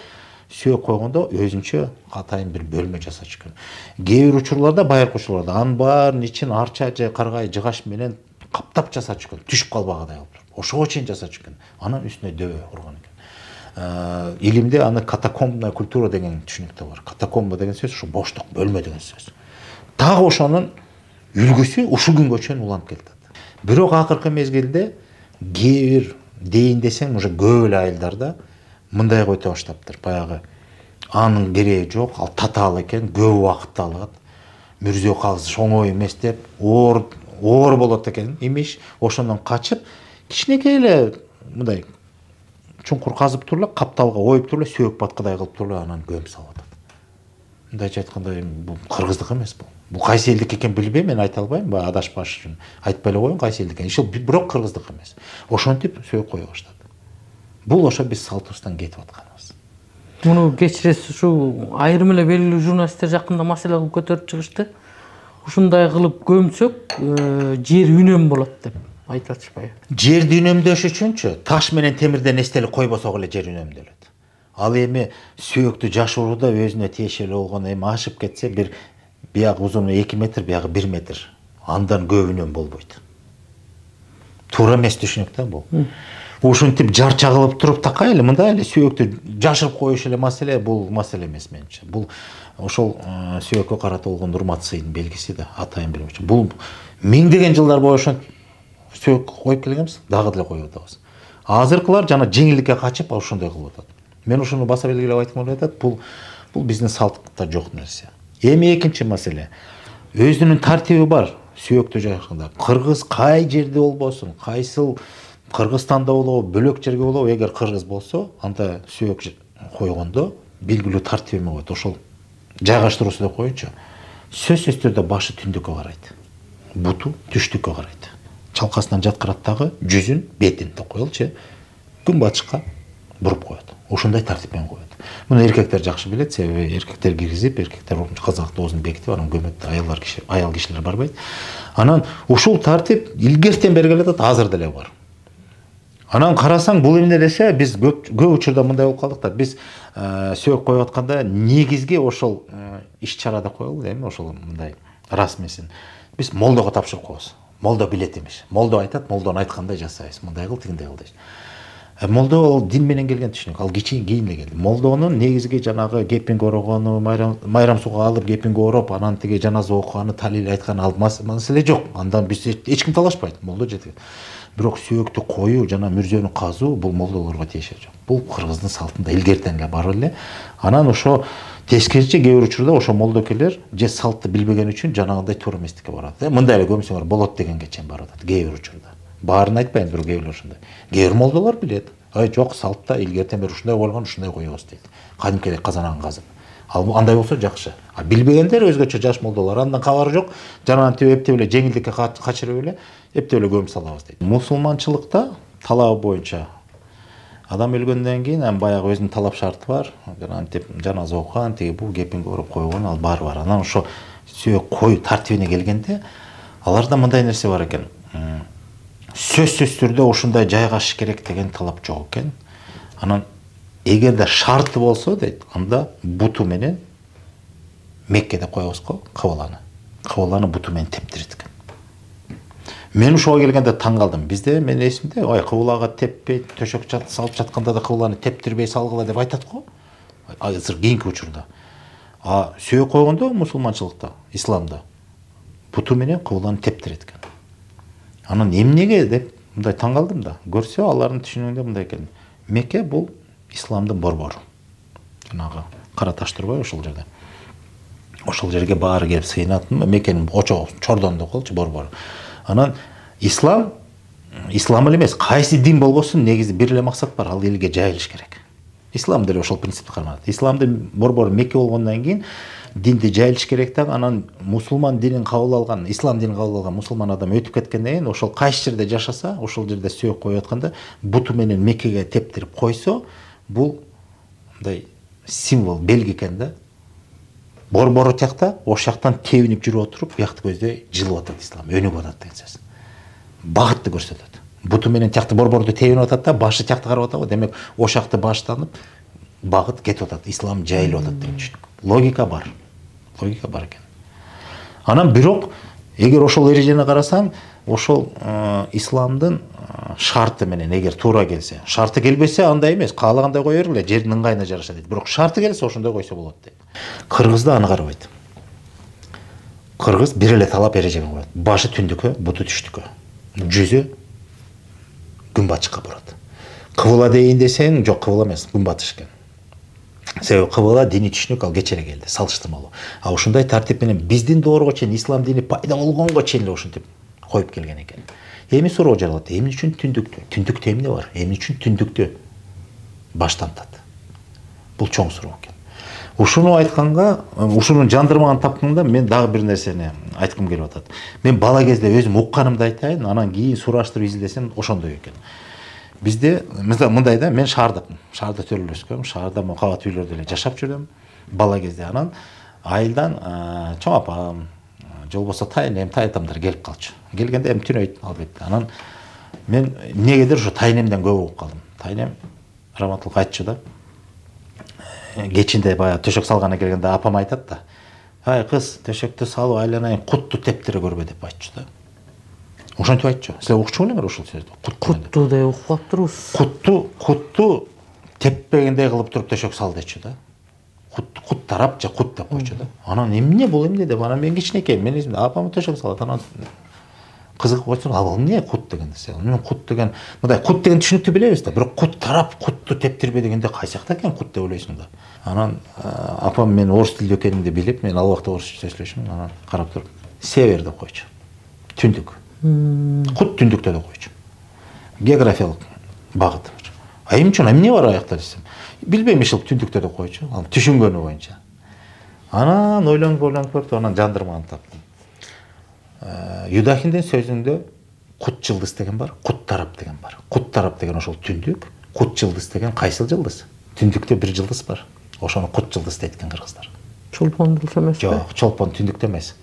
B: сөөк койгондо өзүнчө атайын бир бөлмө жасачу экен. Кээ бир учурларда, байыркы учурларда анын баарын ичин арча же каргай жыгаш менен каптап жасачу экен, түшүп калбагадай болуп туруп. Ошого чейин жасачу экен. Анан үстүнө дөбө курган экен. Илимде аны катакомбная культура деген түшүнүк да бар. Катакомба деген сөз ушу боштук, бөлмө деген сөз. Дагы ошонун үлгүсү ушул күнгө чейин уланып келатат. Бирок акыркы мезгилде кээ бир дейин десең, уже көп эле айылдарда мындай өтө баштаптыр. Баягы анын кереги жок, ал татаал экен, көп убакытты алат. Мүрзө казыш оңой эмес деп, оор болот экен, имиш. Ошондон качып, кичинекей эле мындай чуңкур казып туруп, капталга коюп туруп, сөөк баткыдай кылып туруп, анан көмүп салып атат. Мындайча айтканда, бул кыргыздык эмес бул. Бул кайсы элдик экенин билбейм, мен айта албайм, баягы адашпаш үчүн айтпай эле коеюн кайсы элдик экенин. Бирок кыргыздык эмес. Ошентип сөөк кое баштады. Бул ошо биз салтыбыздан кетип атканыбыз.
A: Муну кечиресиз, ушу айрым эле белгилүү журналисттер жакында маселе кылып көтөрүп чыгышты. Ушундай кылып көмсөк, жер үнөм болот деп айтып атышпайбы?
B: Жерди үнөмдөш үчүнчү таш менен темирден эстелик койбосок эле жер үнөмдөлөт. Ал эми сөөктү жашырууда өзүнө тиешелүү болгон эми ашып кетсе, бир биягы узуну 2 метр, биягы 1 метр. Андан көп үнөм болбойт. Туура эмес түшүнүк да бул. Ушинтип жарча кылып туруп такай эле, мындай эле сөөктү жашырып коюш эле маселе, бул маселе эмес менимче. Бул ошол сөөккө карата болгон урмат-сыйдын белгиси да, атайын билимче. Бул миңдеген жылдар бою ошентип сөөк коюп келгенбиз, дагы деле коюп атабыз. Азыркылар жана жеңилдикке качып ошондой кылып атат. Мен ушуну баса белгилеп айткым келип атат, бул биздин салтта жок нерсе. Эми экинчи маселе. Өзүнүн тартиби бар сөөктү жашаганда. Кыргыз кай жерде болбосун, кайсыл Кыргызстанда болобу, бөлөк жерге болобу, эгер кыргыз болсо, анда сөөк койгондо белгилүү тартиби коет. Ошол жайгаштыруусу деп коеюнчу. Сөзсүз түрдө башы түндүккө карайт. буту түштүккө карайт. Чалкасынан жаткырат дагы жүзүн бетин коелчу күн батышка буруп коет. Ошондой тартиппен коет. Муну эркектер жакшы билет, себеби эркектер киргизип, эркектер казак доозун бекитип, анан көмөттө аял кишилер барбайт. Анан ушул тартип илгертен бери келатат, азыр деле бар. Анан карасаң бул эмне десе, биз көп учурда мындай болуп калдык да, биз сөөк коюп атканда негизги ошол иш-чарада коелу, эми ошол мындай расмесин биз молдого тапшырып коебуз. Молдо билет эмес. Молдо айтат, молдонун айткандай жасайбыз. Мындай кыл, тигиндей кыл дейт. Молдо ол дин менен келген түшүнүк. Ал кийин эле келди. Молдонун негизги жанагы кепинге орогону, майрам суга алып кепинге ороп, анан тиги жаназа окуганы, талил айтканы ал маселе жок. Андан биз эч ким талашпайт. Молдо жетет. Бирок сөөктү коюу жана мүрзөнү казуу бул молдолорго тиешеси жок. Бул кыргыздын салтында илгертен эле бар эле. Анан ошо тескерисинче кээ бир учурда ошо молдокелер же салтты билбеген үчүн жанагындай туура эместикке барат. Мындай эле көмсөңөр болот дегенге чейин барат. Кээ бир учурда. Баарын айтпайм, бирок кээ бир ошондой. Кээ бир молдолор билет. Жок, салтта илгертен бери ушундай болгон, ушундай коебуз дейт. Кадимкидей казанагын казып. Ал андай болсо жакшы. Билбегендер өзгөчө жаш молдолор. Андан кабары жок. Жанагынтип эптеп эле жеңилдикке качырып эле эптеп эле көмүп салабыз дейт. Мусулманчылыкта талабы боюнча адам өлгөндөн кийин ам баягы өзүнүн талап шарты бар. Жанагынтип жаназа окуган, тиги бул кепинге ороп койгон, ал баары бар. Анан ошо сөөк коюу тартибине келгенде аларда мындай нерсе бар экен. Сөзсүз түрдө ушундай жайгашыш керек деген талап жок экен. Анан эгерде шарты болсо дейт, анда буту менен Меккеде коебуз го кыбыланы. Кыбыланы буту менен тептирет экен. Мен ушуга келгенде таң калдым. Бизде мен эсимде, кыбылага теппей, төшөк салып жатканда да кыбыланы тептирбей салгыла деп айтат го. Азыр кийинки учурда. Сөөк койгондо мусулманчылыкта, исламда буту менен кыбыланы тептирет экен. Анан эмнеге деп мындай таң калдым да. Көрсө алардын түшүнүгүндө мындай экен. Мекке бул исламдын борбору. Жанагы кара таш турбайбы ошол жерде. Ошол жерге баары келип сыйынатын, Меккенин очо чордондо колчу борбору. Анан ислам эле эмес, кайсы дин болбосун негизи бир эле максат бар, ал элге жайылыш керек. Ислам деле ошол принципти карманат. Исламдын борбору Мекке болгондон кийин динди жайылыш керек да, анан мусулман динин кабыл алган, ислам динин кабыл алган мусулман адам өтүп кеткенден кийин ошол кайсы жерде жашаса, ошол жерде сөөк коюп атканда буту менен Меккеге тептирип койсо, бул мындай символ, белги экен да. Борбору тиякта, ошол жактан тебинип жүрүп отуруп, биякты көздөй жылып атат ислам, өнүгүп атат деген сөз. Багытты көрсөтөт. Буту менен тиякты борборду тебинип атат да, башы тиякты карап атат го. Демек, ошол жакты баштанып, багыт кетип атат, ислам жайылып атат деген түшүнүк. Логика бар. Логика бар экен. Анан бирок, эгер ошол эрежени карасаң, ошол исламдын шарты менен эгер туура келсе, шарты келбесе андай эмес, каалагандай кое бергиле, жердин ыңгайына жараша дейт. Бирок шарты келсе ошондой койсо болот дейт. Кыргызда аны карабайт. Кыргыз бир эле талап эрежени коет. Башы түндүккө, буту түштүккө. Жүзү күн батышка бурат. Кыбыла дейин десең, жок, кыбыла эмес, күн батыш экен. Себеби кыбыла дини түшүнүк, ал кечере келди, салыштырмалуу. Ушундай тартип менен биздин доорго чейин, ислам дини пайда болгонго чейин эле ушинтип коюп келген экен. Эми суроо жаралат. Эмне үчүн түндүктү? Түндүктө эмне бар? Эмне үчүн түндүктү баштантат? Бул чоң суроо экен. Ушуну айтканга, ушунун жандырмагын тапканда мен дагы бир нерсени айткым келип атат. Мен бала кезде өзүм укканымды айтайын, анан кийин сураштырып изилдесем ошондой экен. Бизде мындай да, мен шаарда төрөлүп өскөм, шаарда кабат үйлөрдө эле жашап жүрдүм бала кезде. Анан айылдан чоң апам, же болбосо тайнем, тайтамдар келип калчу. Келгенде эми түнөйт албетте. Анан мен эмнегедир ушу тайнемден көп угуп калдым. Тайнем раматылык айтчу да. Кечинде баягы төшөк салгандан келгенде апам айтат да. Ай кыз, төшөктү салып айланайын, кутту тептире көрбө деп айтчу да. Ошентип айтчу. Силер укчу белеңер ошол сөздү?
A: Кутту деп угуп калыптырбыз.
B: Кутту теппегендей кылып туруп төшөк сал дечү да. Кут тарап же кут деп койчу да. Анан эмне бул эмне деп, анан мен кичинекейм, мен эсимде апам төшөк салат, анан кызыгып койсоң, ал эмне кут деген нерсе? Мен кут деген, мындай кут деген түшүнүктү билебиз да, бирок кут тарап, кутту тептирбе дегенде кайсы жакта экен кут деп ойлойсуң да. Анан апам мен орус тилдүү экенимди билип, мен ал убакта орусча сүйлөшүм, анан карап туруп, север деп койчу. Түндүк. Кут түндүктө деп койчу. Географиялык багыт. Эмне үчүн, эмне бар аякта десем, билбейм, ишил түндүктө деп койчу. Анан түшүнгөнү боюнча. Анан ойлонуп көрдүм, анан жандырмаган таптым. Юдахиндин сөзүндө кут жылдыз деген бар, кут тарап деген бар. Кут тарап деген ошол түндүк, кут жылдыз деген кайсыл жылдыз? Түндүктө бир жылдыз бар. Ошону кут жылдыз дейт экен кыргыздар.
A: Чолпон жылдыз эмес?
B: Жок, чолпон түндүктө эмес.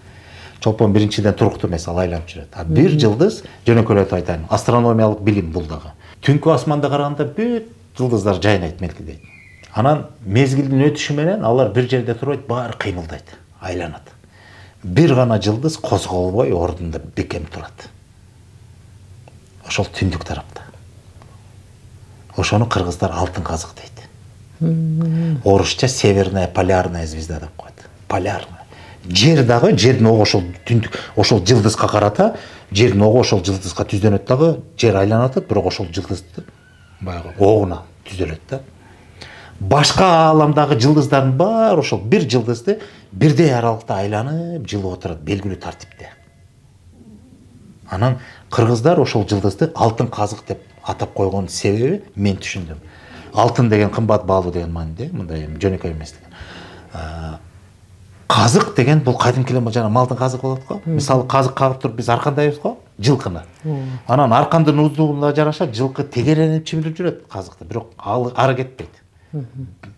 B: Чолпон биринчиден туруктуу эмес, ал айланып жүрөт. А бир жылдыз, жөнөкөйлөтүп айтайын, астрономиялык билим бул дагы. Түнкү асманда караганда бүт жылдыздар жайнайт, мелкидейт. Анан мезгилдин өтүшү менен алар бир жерде турбайт, баары кыймылдайт, айланат. Бир гана жылдыз козголбой ордунда бекем турат. Ошол түндүк тарапта. Ошону кыргыздар алтын казык дейт. Орусча северная полярная звезда деп коет. Полярная. Жер дагы, жердин огу ошол түндүк, ошол жылдызга карата, жердин огу ошол жылдызга түздөнөт дагы, жер айланат, бирок ошол жылдызды баягы огуна түзөлөт да. Башка ааламдагы жылдыздардын баары ошол бир жылдызды бирдей аралыкта айланып, жылып отурат, белгилүү тартипте. Анан кыргыздар ошол жылдызды алтын казык деп атап койгон себеби мен түшүндүм. Алтын деген кымбат баалуу деген мааниде, мындай жөнөкөй эмес деген. Казык деген бул кадимкилер жана малдын казыгы болот го. Мисалы казык кагып туруп биз аркандайбыз го, жылкыны. Анан аркандын уздугуна жараша жылкы тегеренип чимирип жүрөт казыкты, бирок ары кетпейт.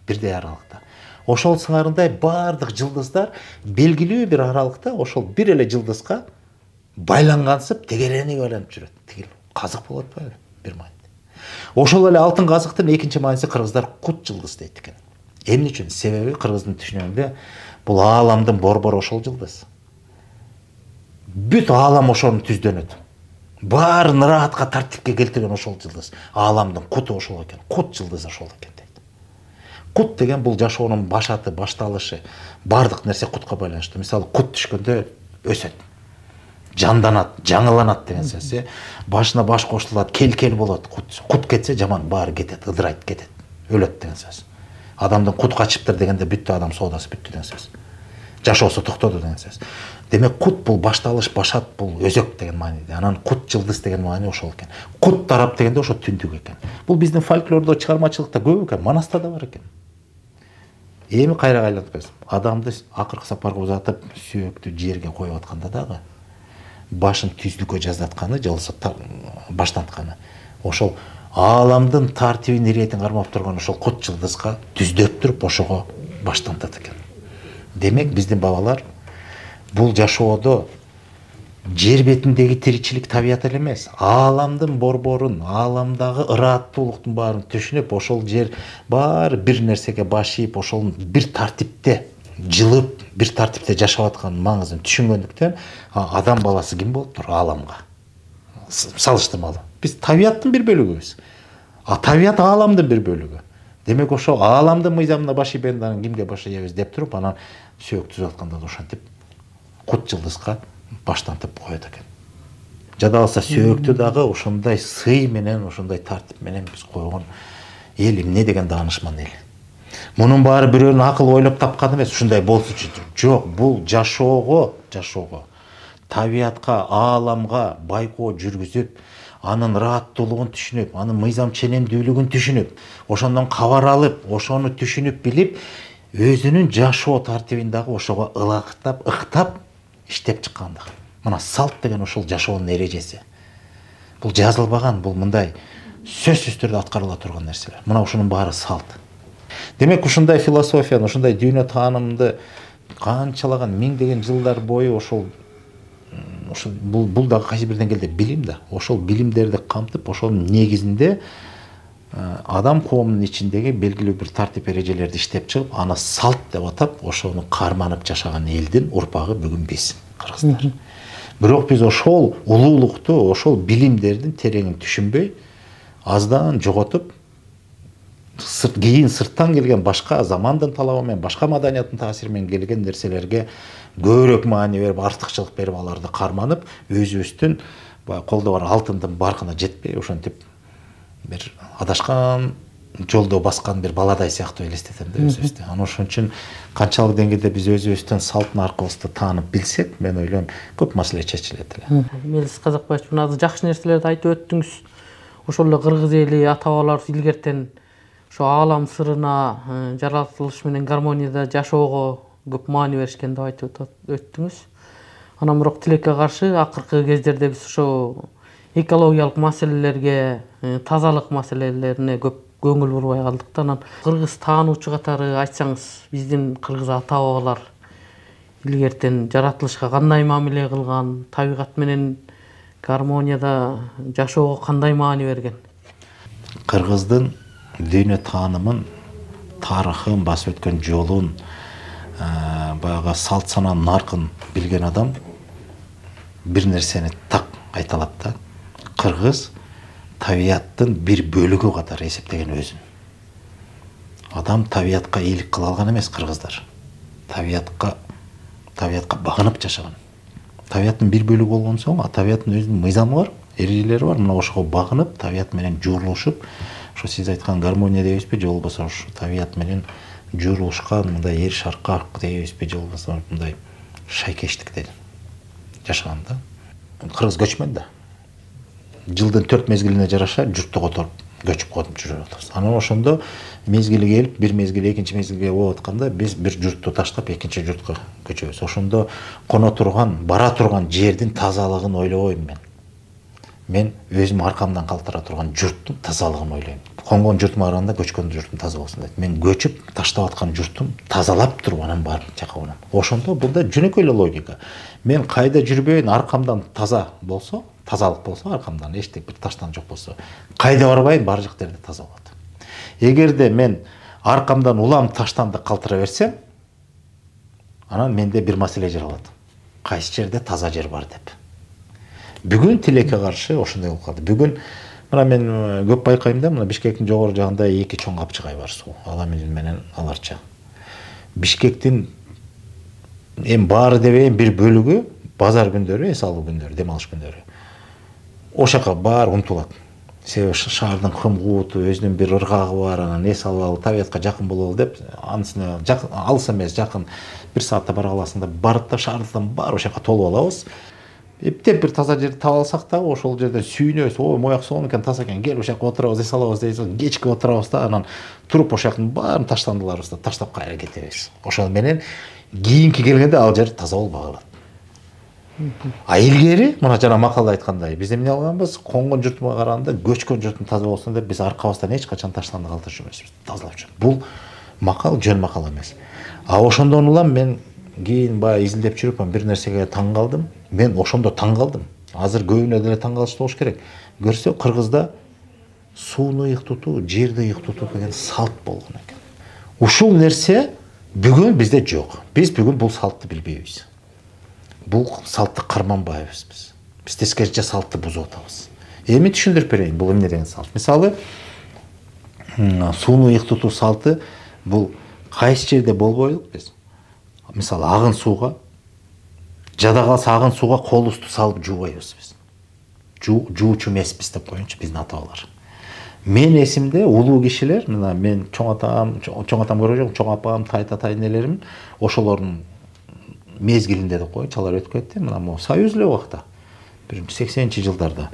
B: Бирдей аралыкта. Ошол сыңарындай бардык жылдыздар белгилүү бир аралыкта ошол бир эле жылдызга байлангансып тегеренип айланып жүрөт. Тигил казык болуп атпайбы бир мааниде. Ошол эле алтын казыктын экинчи мааниси кыргыздар кут жылдыз дейт экен. Эмне үчүн? Себеби кыргыздын түшүнүгүндө бул ааламдын борбору ошол жылдыз. Бүт аалам ошону түздөнөт. Баарын ыраатка тартипке келтирген ошол жылдыз. Ааламдын куту ошол экен. Кут жылдызы ошол экен дейт. Кут деген бул жашоонун башаты, башталышы, бардык нерсе кутка байланыштуу. Мисалы, кут түшкөндө өсөт, жанданат, жаңыланат деген сөз. Башына баш кошулат, кел болот. Кут кетсе жаман баары кетет, ыдырайт кетет, өлөт деген сөз. Адамдын кут качыптыр дегенде бүттү, адам соодасы бүттү деген сөз. Жашоосу токтоду деген сөз. Демек кут бул башталыш, башат бул өзөк деген мааниде. Анан кут жылдыз деген маани ошол экен. Кут тарап дегенде ошо түндүк экен. Бул биздин фольклордо, чыгармачылыкта көп экен, Манаста да бар экен. Эми кайра айланып келсем, адамды акыркы сапарга узатып, сүйөктү жерге коюп атканда дагы башын түздүккө жаздатканы, же болбосо баштантканы. Ошол ааламдын тартибин, иретин кармап турган ошол кут жылдызга түздөп туруп ошого баштантат экен. Демек биздин бабалар бул жашоодо жер бетиндеги тиричилик табият эле эмес, ааламдын борборун, ааламдагы ырааттуулуктун баарын түшүнүп, ошол жер баары бир нерсеге баш ийип, ошол бир тартипте жылып, бир тартипте жашап атканын маңызын түшүнгөндүктөн, адам баласы ким болуптур ааламга? Салыштырмалуу. Биз табияттын бир бөлүгүбүз. Табият ааламдын бир бөлүгү. Демек ошол ааламдын мыйзамына баш ийбен анан кимге баш ийебиз деп туруп, анан сүйөк түзүп атканда да ошентип кут жылдызга баштантып коет экен. Жада алса сүйөктү дагы ошондой сый менен, ошондой тартип менен биз койгон эл эмне деген даанышман эл. Мунун баары бирөөнүн акыл ойлоп тапканы эмес, ушундай болсучу. Жок, бул жашоого, табиятка, ааламга байкоо жүргүзүп, анын ырааттуулугун түшүнүп, анын мыйзам ченемдүүлүгүн түшүнүп, ошондон кабар алып, ошону түшүнүп билип, өзүнүн жашоо тартибин дагы ошого ылактап, ыктап иштеп чыккандык. Мына салт деген ошол жашоонун эрежеси. Бул жазылбаган, бул мындай сөзсүз түрдө аткарыла турган нерселер. Мына ушунун баары салт. Демек ушундай философияны, ушундай дүйнө таанымды канчалаган миңдеген жылдар бою ошол бул дагы кайсы бир деңгээлде билим да. Ошол билимдерди камтып, ошонун негизинде адам коомунун ичиндеги белгилүү бир тартип эрежелерди иштеп чыгып, аны салт деп атап, ошону карманып жашаган элдин урпагы бүгүн биз, кыргыздар. Бирок биз ошол улуулукту, ошол билимдердин тереңин түшүнбөй, аздан жоготуп, кийин сырттан келген башка замандын талабы менен, башка маданияттын таасири менен келген нерселерге көбүрөөк маани берип, артыкчылык берип, аларды карманып, өзүбүздүн колдо бар алтындын баркына жетпей, ошентип бир адашкан жолдо баскан бир баладай сыяктуу элестетем да өзүбүздү. Анан ошон үчүн канчалык деңгээлде биз өзүбүздүн салт наркыбызды таанып билсек, мен ойлойм, көп маселе чечилет эле.
A: Мелис Казакбаевич, мына жакшы нерселерди айтып өттүңүз. Ошол эле кыргыз эли, ата бабаларыбыз илгертен ошо аалам сырына, жаратылыш менен гармонияда жашоого көп маани беришкен деп айтып өттүңүз. Анан бирок тилекке каршы акыркы кездерде биз ошо экологиялык маселелерге, тазалык маселелерине көп көңүл бурбай калдык да. Анан кыргыз таануучу катары айтсаңыз, биздин кыргыз ата бабалар илгертен жаратылышка кандай мамиле кылган, табигат менен гармонияда жашоого кандай маани берген?
B: Кыргыздын дүйнө таанымын, тарыхын, басып өткөн жолун, баягы салт сананын наркын билген адам бир нерсени так айта алат да. Кыргыз табияттын бир бөлүгү катары эсептеген өзүн. Адам табиятка ийгилик кыла алган эмес кыргыздар. Табиятка багынып жашаган. Табияттын бир бөлүгү болгон соң, табияттын өзүнүн мыйзамы бар, эрежелери бар. Мына ошого багынып, табият менен журулушуп, ошо сиз айткан гармония дейбизби, же болбосо ошо табият менен журулушкан мындай эр шаркак дейбизби, же болбосо мындай шайкештикте жашаган да. Кыргыз көчмөн да. Жылдын 4 мезгилине жараша журтты которуп көчүп жүрүп атабыз. Анан ошондо мезгили келип, бир мезгил экинчи мезгилге болуп атканда биз бир журтту таштап экинчи журтка көчөбүз. Ошондо коно турган, бара турган жердин тазалыгын ойлобойм мен. Мен өзүм аркамдан калтыра турган журттун тазалыгын ойлойм. Конгон журтума караганда көчкөн журтум таза болсун дейт. Мен көчүп таштап аткан журтум тазалап туруп анан барып жака барам. Ошондо бул да жөнөкөй эле логика. Мен кайда жүрбөйүн, аркамдан таза болсо, тазалык болсо, аркамдан эчтек бир таштан жок болсо, кайда барбайын, бар жак жерде таза болот. Эгерде мен аркамдан улам таштанды калтыра берсем, анан менде бир маселе жаралат. Кайсы жерде таза жер бар деп. Бүгүн тилекке каршы ошондой болуп калды. Бүгүн мына мен көп байкайм да, мына Бишкектин жогору жагында эки чоң капчыгай бар суу, Аламин менен Аларча. Бишкектин эми баары дебейин бир бөлүгү базар күндөрү, эс алуу күндөрү, дем алыш күндөрү ошол жака баары умтулат. Себеби шаардын кым-кууту, өзүнүн бир ыргагы бар, анан эс алалы, табиятка жакын бололу деп, анысына алыс эмес, жакын бир саатта бара аласың да, барып да шаардын баары ошол жака толуп алабыз. Эптеп бир таза жерди таап алсак да, ошол жерден сүйүнөбүз. Ой, мояк сонукен таза экен, кел ошол жака отурабыз, эс алабыз дейбиз. Кечке отурабыз да, анан туруп ошол жактын баарын таштандыларыбызды таштап кайра кетебиз. Ошол менен кийинки келгенде ал жер таза болбой калат. А илгери, мына жана макалда айткандай, биз эмне алганбыз? Конгон журтума караганда көчкөн журтун таза болсун деп, биз аркабыздан эч качан таштанды калтырып жүрбөйбүз. Тазалап жүрөбүз. Бул макал жөн макал эмес. А ошондон улам мен кийин баягы изилдеп жүрүп бир нерсеге таң калдым. Мен ошондо таң калдым. Азыр көбүнө деле таң калыштуу болуш керек. Көрсө, Кыргызда сууну ыйык тутуу, жерди ыйык тутуу деген салт болгон экен. Ушул нерсе бүгүн бизде жок. Биз бүгүн бул салтты билбейбиз. Бул салтты карманбайбыз биз. Биз тескерисинче салтты бузуп атабыз. Эми түшүндүрүп берейин, бул эмне деген салт. Мисалы, сууну ыйык тутуу салты бул кайсы жерде болбойлук биз. Мисалы, агын сууга, жада калса агын сууга колубузду салып жуубайбыз биз. Жуучу эмеспиз деп коеюнчу биздин ата-бабалар. Мен эсимде улуу кишилер, мына мен чоң атам көргөн жок, чоң апам, тай энелерим ошолордун мезгилинде деп коеюнчу, алар өтүп кетти. Мына могу Союз эле убакта, 80-жылдарда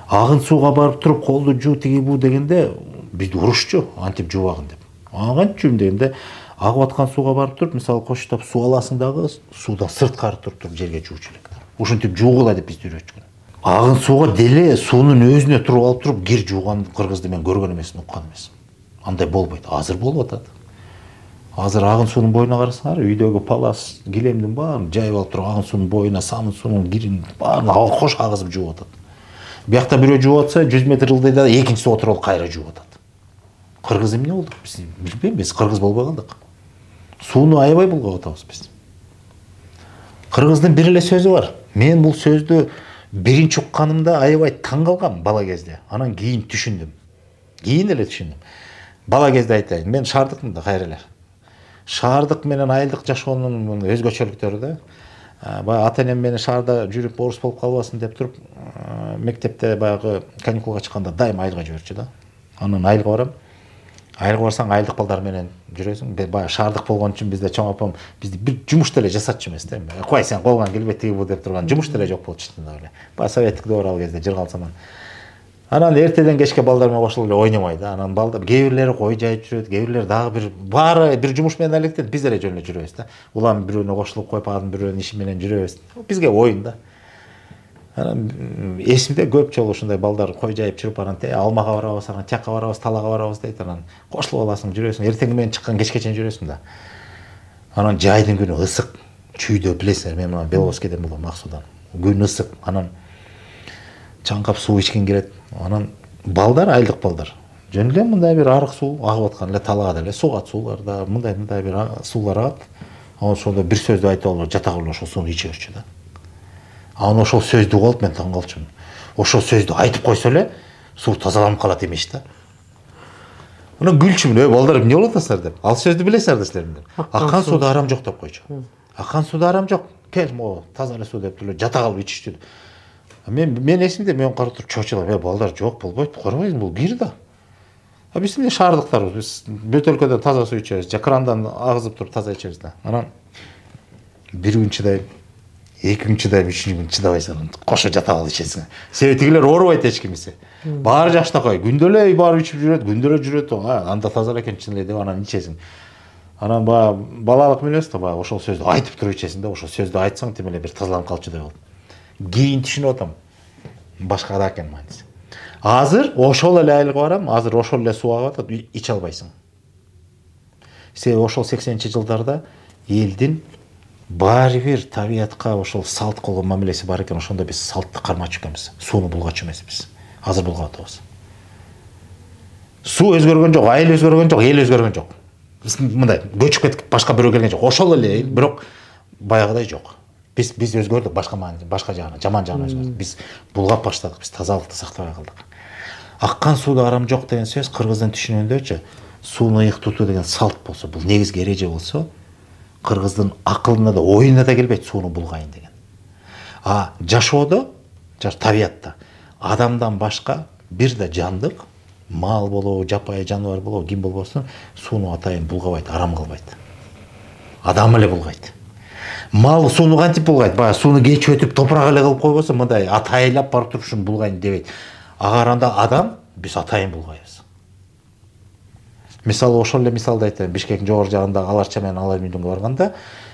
B: агын сууга барып туруп колду жуу тиги бу дегенде бизди урушчу, антип жуубагын деп. Кантип жуум дегенде, агып аткан сууга барып туруп, мисалы коштоп суу аласың дагы, суудан сырткары туруп жерге жуучу элек. Ушинтип жуугула деп бизди үйрөткөн. Агын сууга деле суунун өзүнө туруп алып туруп кир жууган кыргызды мен көргөн эмесмин, уккан эмесмин. Андай болбойт. Азыр болуп атат. Азыр агын суунун боюна карасаңар, үйдөгү палас, килемдин баарын жайып алып туруп, агын суунун боюна, самын суунун кирин баарын кош агызып жууп атат. Биякта бирөө жууп атса, 100 метр ылдыйда экинчиси отуруп алып кайра жууп атат. Кыргыз эмне болдук? Биз билбейм, биз кыргыз болбой калдык. Сууну аябай булгап атабыз биз. Кыргыздын бир эле сөзү бар. Мен бул сөздү биринчи укканымда аябай таң калгам бала кезде. Анан кийин түшүндүм. Кийин эле түшүндүм. Бала кезде айтайын, мен шаардыкмын да кайра эле. Шаардык менен айылдык жашоонун өзгөчөлүктөрү да. Баягы ата-энем мени шаарда жүрүп орус болуп калбасын деп туруп, мектепте баягы каникулга чыкканда дайым айылга жиберчү да. Анан айылга барам. Айылга барсаң айылдык балдар менен жүрөсүң. Баягы шаардык болгон үчүн бизде чоң апам бизди бир жумуш деле жасатчу эмес да. Кой сен колуңан келбейт тиги бу деп турган жумуш деле жок болчу чындап эле. Баягы советтик доор ал кезде жыргал заман. Анан эртеден кечке балдар менен кошулуп эле ойномойт. Анан балдар кээ бирлери кой жайып жүрөт, кээ бирлери дагы бир баары бир жумуш менен алектенет, биз деле жөн эле жүрөбүз да. Улам бирөөнө кошулуп коюп, анын бирөөнүн иши менен жүрөбүз. Бизге оюн да. Анан эсимде көп жолу ушундай балдар кой жайып жүрүп, анан алмага барабыз, анан тияка барабыз, талага барабыз дейт. Анан кошулуп аласың, жүрөсүң. Эртеңки менен чыккан кечке чейин жүрөсүң да. Анан жайдын күнү ысык, чүйдө билесиңер, мен мына Беловскийден болом, Аксудан. Күн ысык, анан чаңкап суу ичкин келет. Анан балдар, айылдык балдар, жөн эле мындай бир арык суу агып аткан эле талаада эле сугат сууларда, мындай бир суулар агат. Анан ошондо бир сөздү айтып алып жата калып ошол сууну иче берчү да. Анан ошол сөздү угуп мен таң калчумун. Ошол сөздү айтып койсо эле суу тазаланып калат эмеш да. Анан күлчүмүн, балдар эмне болуп атасыздар деп. Ал сөздү билесиңер да силер менен. Аккан сууда арам жок деп койчу. Аккан сууда арам жок. Кел, могу таза эле суу деп эле жата калып ичишчү. Мен эсимде, мен карап туруп чочулам. Балдар жок болбойт, корбойсуң, бул кир да. Биз эмне шаардыктарбыз, биз бөтөлкөдөн таза суу ичебиз, же крандан агызып туруп таза ичебиз да. Анан бир күн чыдайм, эки күн чыдайм, үчүнчү күн чыдабайсың, кошо жата калып ичесиң. Себеби тигилер оорубайт эч кимиси. Баары жакшынакай, күндө эле баары ичип жүрөт, күндө эле жүрөт, анда таза экен чын эле деп анан ичесиң. Анан баягы балалык мүнөз да, баягы ошол сөздү айтып туруп ичесиң да, ошол сөздү айтсаң тим эле бир тазаланып калчу деп болот. Кийин түшүнүп атам. Башка да экен мааниси. Азыр ошол эле айылга барам, азыр ошол эле суу агып атат, иче албайсың. Себеби ошол 80-чи жылдарда элдин баары бир табиятка ошол салт кылган мамилеси бар экен, ошондо биз салтты кармачу экенбиз. Сууну булгачу эмеспиз. Азыр булгап атабыз. Суу өзгөргөн жок, айыл өзгөргөн жок, эл өзгөргөн жок. Биз мындай көчүп кетип башка бирөө келген жок. Ошол эле эл, бирок баягыдай жок. Биз өзгөрдүк, башка жагына, жаман жагына өзгөрдүк. Биз булгап баштадык, биз тазалыкты сактабай калдык. Аккан сууда арам жок деген сөз кыргыздын түшүнүгүндөчү сууну ыйык тутуу деген салт болсо, бул негизги эреже болсо, кыргыздын акылына да, оюна да келбейт сууну булгайын деген. Жашоодо, табиятта адамдан башка бир да жандык, мал болобу, жапайы жаныбар болобу, ким болбосун, сууну атайын булгабайт, арам кылбайт. Адам эле булгайт. Мал сууну кантип булгайт? Баягы сууну кечип өтүп топурак эле кылып койбосо, мындай атайылап барып туруп ушуну булгайын дебейт. Агаранда адам, биз атайын булгайбыз. Мисалы ошол эле мисалды айтайын. Бишкектин жогору жагындагы Аларча менен Алаймүндөнгө барганда,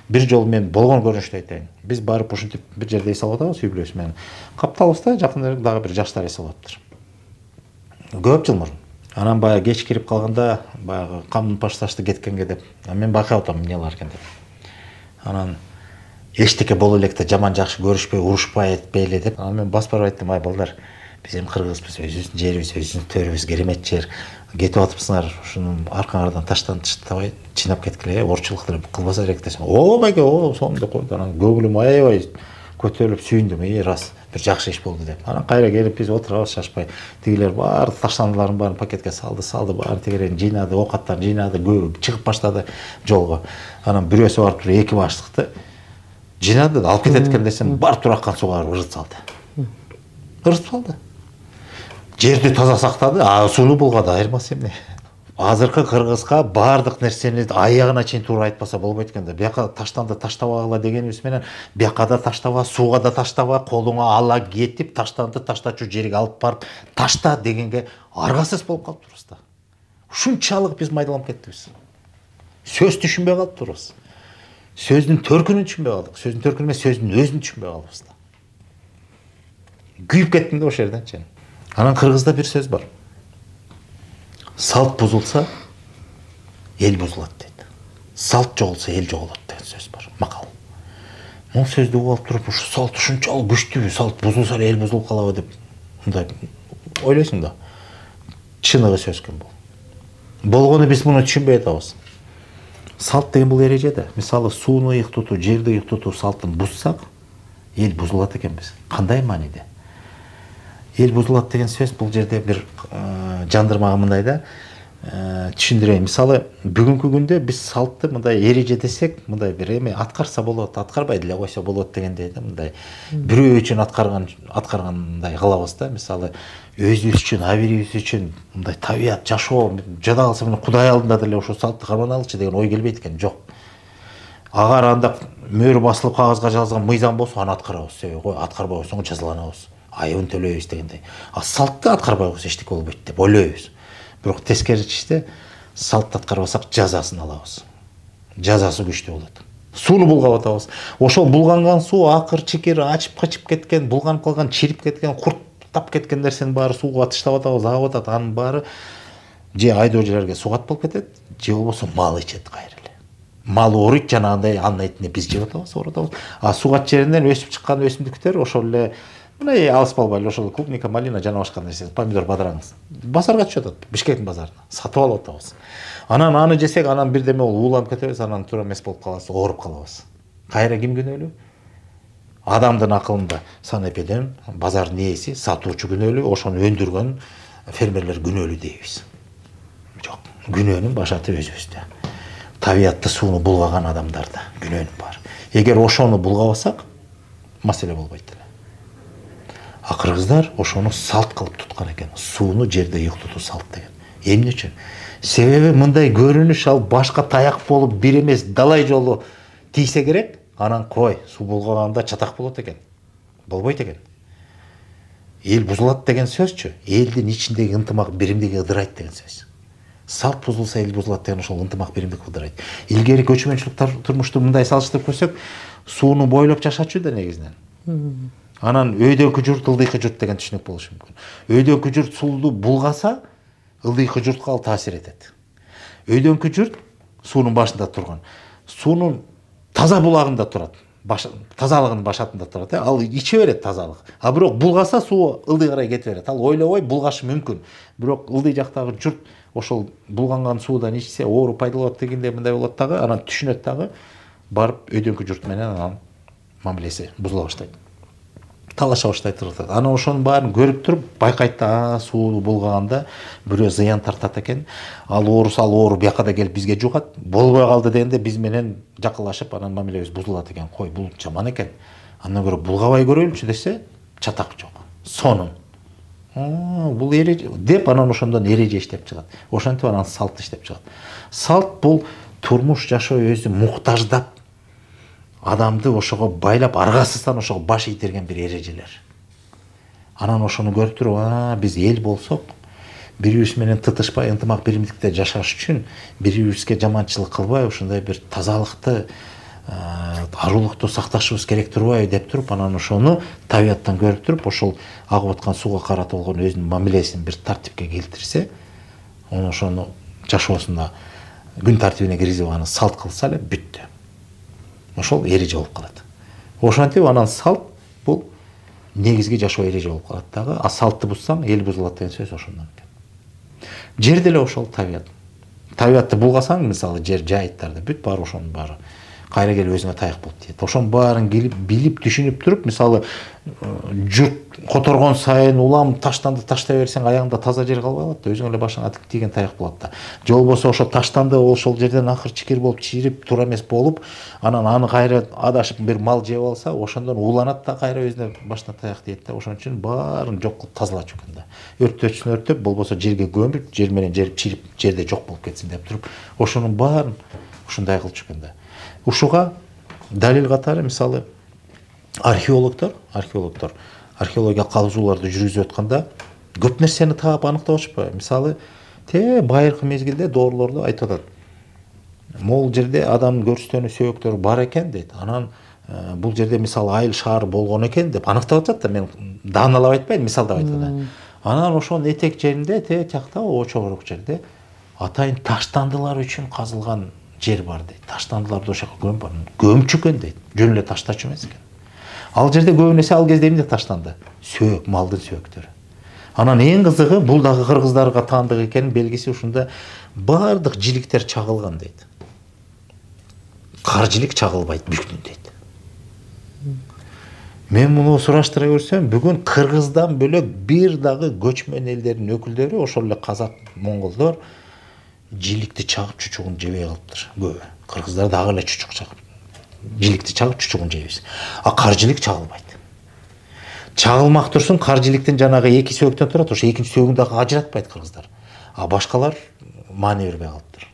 B: бир жолу мен болгон көрүнүштү айтайын. Биз барып ушинтип бир жерде эс алып атабыз, үй бүлөсү менен. Капталбыз да, жакында дагы бир жаштар эс алыптыр. Көп жыл мурун. Анан баягы кеч кирип калганда, баягы камын пашташты кеткенге деп, мен байкап атам эмне бар экен деп. Анан эчтеке боло электе жаман жакшы көрүшпөй, урушпай этпей эле деп. Анан мен басып барып айттым, балдар, биз эми кыргызбыз, өзүбүздүн жерибиз, өзүбүздүн төрүбүз, керемет жер. Кетип атыпсыңар, ушуну аркаңардан таштан таштабай, чыйнап кеткиле, орчулук деле кылбаса элек десем. Байке, сонун деп койду. Анан көңүлүм аябай көтөрүлүп сүйүндүм, рас, бир жакшы иш болду деп. Анан кайра келип биз отурабыз шашпай. Тигилер баардык таштандыларын баарын пакетке салды, баарын тегерен жыйнады, оокаттарын жыйнады, чыгып баштады жолго. Анан бирөөсү барып туруп эки баштыкты жыйнады, алып кетет экен десем, барып туруп аккан сууга ырыт салды. Ырыт салды. Жерди таза сактады, сууну булгады, айырмасы эмне? Азыркы кыргызга баардык нерсени аягына чейин туура айтпаса болбойт экен да. Бияка таштанды таштабагыла дегенибиз менен, бияка да таштаба, сууга да таштаба, колуңа ала кетип, таштанды таштачу жерге алып барып ташта дегенге аргасыз болуп калыптырбыз да. Ушунчалык биз майдаланып кеттибиз. Сөз түшүнбөй калыптырбыз. Сөздүн төркүнүн түшүнбөй калдык. Сөздүн төркүнү эмес, сөздүн өзүн түшүнбөй калдыбыз да. Күйүп кеттим да ошол жерден. Анан кыргызда бир сөз бар. Салт бузулса, эл бузулат дейт. Салт жоголса, эл жоголот деген сөз бар, макал. Бул сөздү угуп туруп, ушу салт ушунчалык күчтүүбү, салт бузулса эле эл бузулуп калабы деп мындай ойлойсуң да. Чыныгы сөз экен бул. Болгону биз муну түшүнбөй атабыз. Салт деген бул эреже да. Мисалы сууну ыйык тутуу, жерди ыйык тутуу салтын бузсак, эл бузулат экенбиз. Кандай мааниде? Эл бузулат деген сөз бул жерде бир жандырмага мындай да түшүндүрөйүн. Мисалы бүгүнкү күндө биз салтты мындай эреже десек, мындай бир эме аткарса болот, аткарбай деле койсо болот дегендей да, мындай бирөө үчүн аткаргандай кылабыз да. Мисалы өзүбүз үчүн, абийирибиз үчүн мындай табият, жашоо, жада калса мына Кудай алдында деле ошо салтты карманалычы деген ой келбейт экен, жок. Агар анда мөөрү басылып кагазга жазылган мыйзам болсо, аны аткарабыз. Себеби аткарбай койсоң жазаланабыз. айыбын төлөйбүз дегендей. А салтты аткарбай койсо эчтеке болбойт деп ойлойбуз. Бирок тескерисинче салтты аткарбасак жазасын алабыз. Жазасы күчтүү болот. Сууну булгап атабыз. Ошол булганган суу акыр чикир ачып качып кеткен, булганып калган, чирип кеткен, курттап кеткен нерсенин баары сууга атыштап атабыз, агып атат. Анын баары же айдоочуларга сугат болуп кетет, же болбосо мал ичет кайра эле. Мал ооруйт, жанагындай анын этине биз жеп атабыз, ооратабыз. А сугат жеринен өсүп чыккан өсүмдүктөр ошол эле мына алыс болбой эле ошол клубника, малина жана башка нерсе, помидор, бадыраңыз. Базарга түшүп атат, Бишкектин базарына. Сатып алып атабыз. Анан аны жесек, анан бирдеме болуп ууланып кетебиз, анан туура эмес болуп калабыз, ооруп калабыз. Кайра ким күнөөлүү? Адамдын акылында санэпеден базардын ээси, сатуучу күнөөлүү, ошону өндүргөн фермерлер күнөөлүү дейбиз. Жок, күнөөнүн башаты өзүбүздө. Табиятты сууну булгаган адамдарда күнөөнүн бар. Эгер ошону булгабасак, маселе болбойт эле. А кыргыздар ошону салт кылып туткан экен. Сууну жерде ыйыктатуу салт деген. Эмне үчүн? Себеби мындай көрүнүш ал башка таяк болуп бир эмес далай жолу тийсе керек, анан кой, суу булгаганда чатак болот экен. Болбойт экен. Эл бузулат деген сөзчү, элдин ичиндеги ынтымак биримдиги ыдырайт деген сөз. Салт бузулса эл бузулат деген ошол ынтымак биримдик ыдырайт. Илгери көчмөнчүлүк турмушту мындай салыштырып көрсөк, сууну бойлоп жашачу да негизинен. Анан өйдөнкү журт, ылдыйкы журт деген түшүнүк болушу мүмкүн. Өйдөнкү журт сууну булгаса, ылдыйкы журтка ал таасир этет. Өйдөнкү журт суунун башында турган. Суунун таза булагында турат. Тазалыгынын башатында турат. Ал иче берет тазалык. А бирок булгаса суу ылдый карай кете берет. Ал ойлобой булгашы мүмкүн. Бирок ылдый жактагы журт ошол булганган суудан ичсе оору пайда болот дегенде мындай болот дагы, анан түшүнөт дагы, барып өйдөнкү журт менен анан мамилеси бузула баштайт. Талаша баштайт. Анан ошонун баарын көрүп туруп байкайт да, сууну булгаганда бирөө зыян тартат экен. Ал оору бияка да келип бизге жугат. Болбой калды дегенде биз менен жакынлашып, анан мамилебиз бузулат экен. Кой, бул жаман экен. Андан көрө булгабай көрөлүчү десе, чатак жок. Сонун. Бул эреже деп анан ошондон эреже иштеп чыгат. Ошентип анан салт иштеп чыгат. Салт бул турмуш жашоо өзү муктаждап адамды ошого байлап, аргасыздан ошого баш ийтерген бир эрежелер. Анан ошону көрүп туруп, биз эл болсок, бири-бирибиз менен тытышпай, ынтымак биримдикте жашаш үчүн, бири-бирибизге жаманчылык кылбай, ошондой бир тазалыкты, арулукту сакташыбыз керек турбайбы деп туруп, анан ошону табияттан көрүп туруп, ошол агып аткан сууга карата болгон өзүнүн мамилесин бир тартипке келтирсе, ошону жашоосуна күн тартибине киргизип аны салт кылса эле бүттү. Ошол эреже болуп калат. Ошентип анан салт бул негизги жашоо эреже болуп калат дагы. А салтты бузсаң эл бузулат деген сөз ошондон экен. Жер деле ошол табият. Табиятты булгасаң, мисалы жер жайыттарды бүт баары ошонун баары кайра келип өзүңө таяк болуп тиет. Ошонун баарын билип түшүнүп туруп, мисалы журт которгон сайын улам таштанды таштай берсең, аяғыңда таза жер калбай калат да, өзүң эле башыңа тийген таяк болот да. Же болбосо ошо таштанды ошол жерден акыр чикир болуп чирип, туура эмес болуп, анан аны кайра адашып бир мал жеп алса, ошондон ууланат да, кайра өзүнө башына таяк тийет да. Ошон үчүн баарын жок кылып тазалачу экен да. Өрттөчүн өртөп, болбосо жерге көмүп, жер менен жерип чирип, жерде жок болуп кетсин деп туруп, ошонун баарын ушундай кылчу экен да. Ушуга далил катары мисалы археологдор археологиялык казууларды жүргүзүп атканда көп нерсени таап аныктабашпайбы. Мисалы, байыркы мезгилде доорулордо айтып атат. Могул жерде адамдын көрүстөнү, сөөктөрү бар экен дейт. Анан бул жерде мисалы айыл шаар болгон экен деп аныктап атат да, мен дааналап айтпайм, мисалдап айтып атат. Анан ошонун этек жеринде, жакта чогорок жерде атайын таштандылар үчүн казылган жер бар дейт. Таштандыларды ошол жака көмчү экен дейт. Жөн эле таштачу эмес экен. Ал жерде көбүнесе ал кезде эмне таштанды? Сөөк, малдын сөөктөрү. Анан эң кызыгы, бул дагы кыргыздарга таандык экенин белгиси ушунда бардык жиликтер чагылган дейт. Кар жилик чагылбайт бүктүн дейт. Мен муну сураштыра көрсөм, бүгүн Кыргыздан бөлөк бир дагы көчмөн элдердин өкүлдөрү, ошол эле казак, монголдор жиликти чагып чучугун жебей калыптыр. Көбү. Кыргыздар дагы эле чучук чагып, жиликти чагып чучугун жейбиз. А кар жилик чагылбайт. Чагылмак турсун, кар жиликтин жанагы эки сөөктөн турат, ошо экинчи сөөгүн дагы ажыратпайт кыргыздар. А башкалар маани бербей калыптыр.